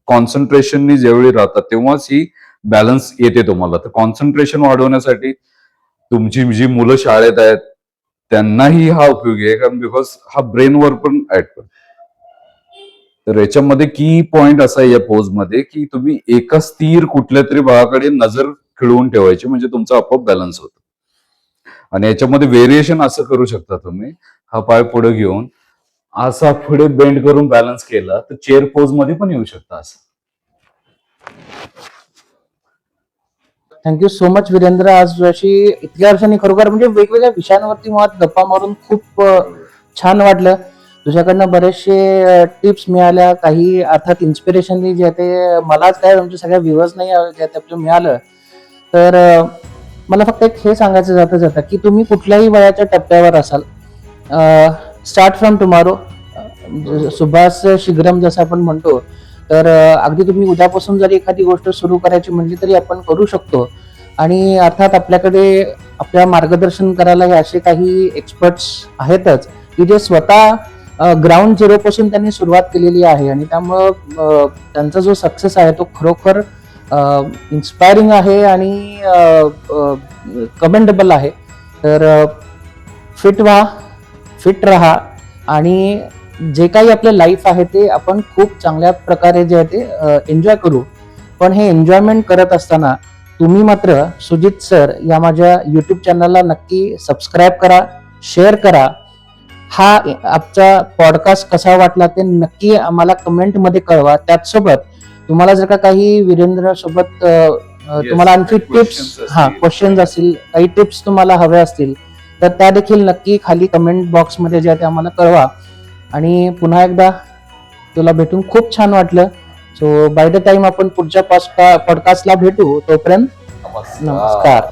कॉन्सन्ट्रेशननी ज्यावेळी राहतात तेव्हाच ही बॅलन्स येते तुम्हाला. तर कॉन्सन्ट्रेशन वाढवण्यासाठी तुमची जी मुलं शाळेत आहेत त्यांनाही हा उपयोगी आहे, कारण बिकॉज हा ब्रेनवर पण ऍड करतो. तर याच्यामध्ये की पॉइंट असा आहे या पोज मध्ये की तुम्ही एका स्थिर कुठल्या तरी भागाकडे नजर खिळवून ठेवायची, म्हणजे तुमचा आपोआप बॅलन्स होतो. आणि याच्यामध्ये व्हेरिएशन असं करू शकता तुम्ही, हा पाय पुढे घेऊन असा पुढे बेंड करून बॅलन्स केला तर चेअर पोज मध्ये पण येऊ शकता असं. Thank you so much Virendra. आज अशी इतक्या वर्षांनी खरोखर म्हणजे वेगवेगळ्या विषयांवरती मुळात गप्पा मारून खूप छान वाटलं. तुझ्याकडनं बरेचसे टिप्स मिळाल्या, काही अर्थात इन्स्पिरेशनली जे आहे ते मलाच काय आमच्या सगळ्या व्ह्युअर्स नाही जे ते आपलं मिळालं. तर मला फक्त एक हे सांगायचं जातं की तुम्ही कुठल्याही वयाच्या टप्प्यावर असाल, स्टार्ट फ्रॉम टुमॉरो, सुभाष शीघ्रम जसं आपण म्हणतो, तर अगदी तुम्ही उद्यापासून जरी एखादी गोष्ट सुरू करायची म्हणली तरी आपण करू शकतो. आणि अर्थात आपल्याकडे आपल्या मार्गदर्शन करायला हे असे काही एक्सपर्ट्स आहेतच की जे स्वतः ग्राउंड झिरो पासून त्यांनी सुरुवात केलेली आहे, आणि त्यामुळं त्यांचा जो सक्सेस आहे तो खरोखर इन्स्पायरिंग आहे आणि कमेंडेबल आहे. तर फिट राहा, आणि जे काही आपलं लाईफ आहे ते आपण खूप चांगल्या प्रकारे जे आहे ते एन्जॉय करू. पण हे एन्जॉयमेंट करत असताना तुम्ही मात्र सुजित सर या माझ्या युट्यूब चॅनलला नक्की सबस्क्राईब करा, शेअर करा. हा आजचा पॉडकास्ट कसा वाटला ते नक्की आम्हाला कमेंटमध्ये कळवा. त्याचसोबत तुम्हाला जर का काही वीरेंद्र सोबत तुम्हाला आणखी टिप्स, क्वेश्चन्स असतील, काही टिप्स तुम्हाला हव्या असतील तर त्या देखील नक्की खाली कमेंट बॉक्समध्ये जे आहे ते आम्हाला कळवा. आणि पुन्हा एकदा तुला भेटून खूप छान वाटलं. सो बाय द टाइम आपण पुढच्या पॉडकास्टला भेटू, तोपर्यंत नमस्कार.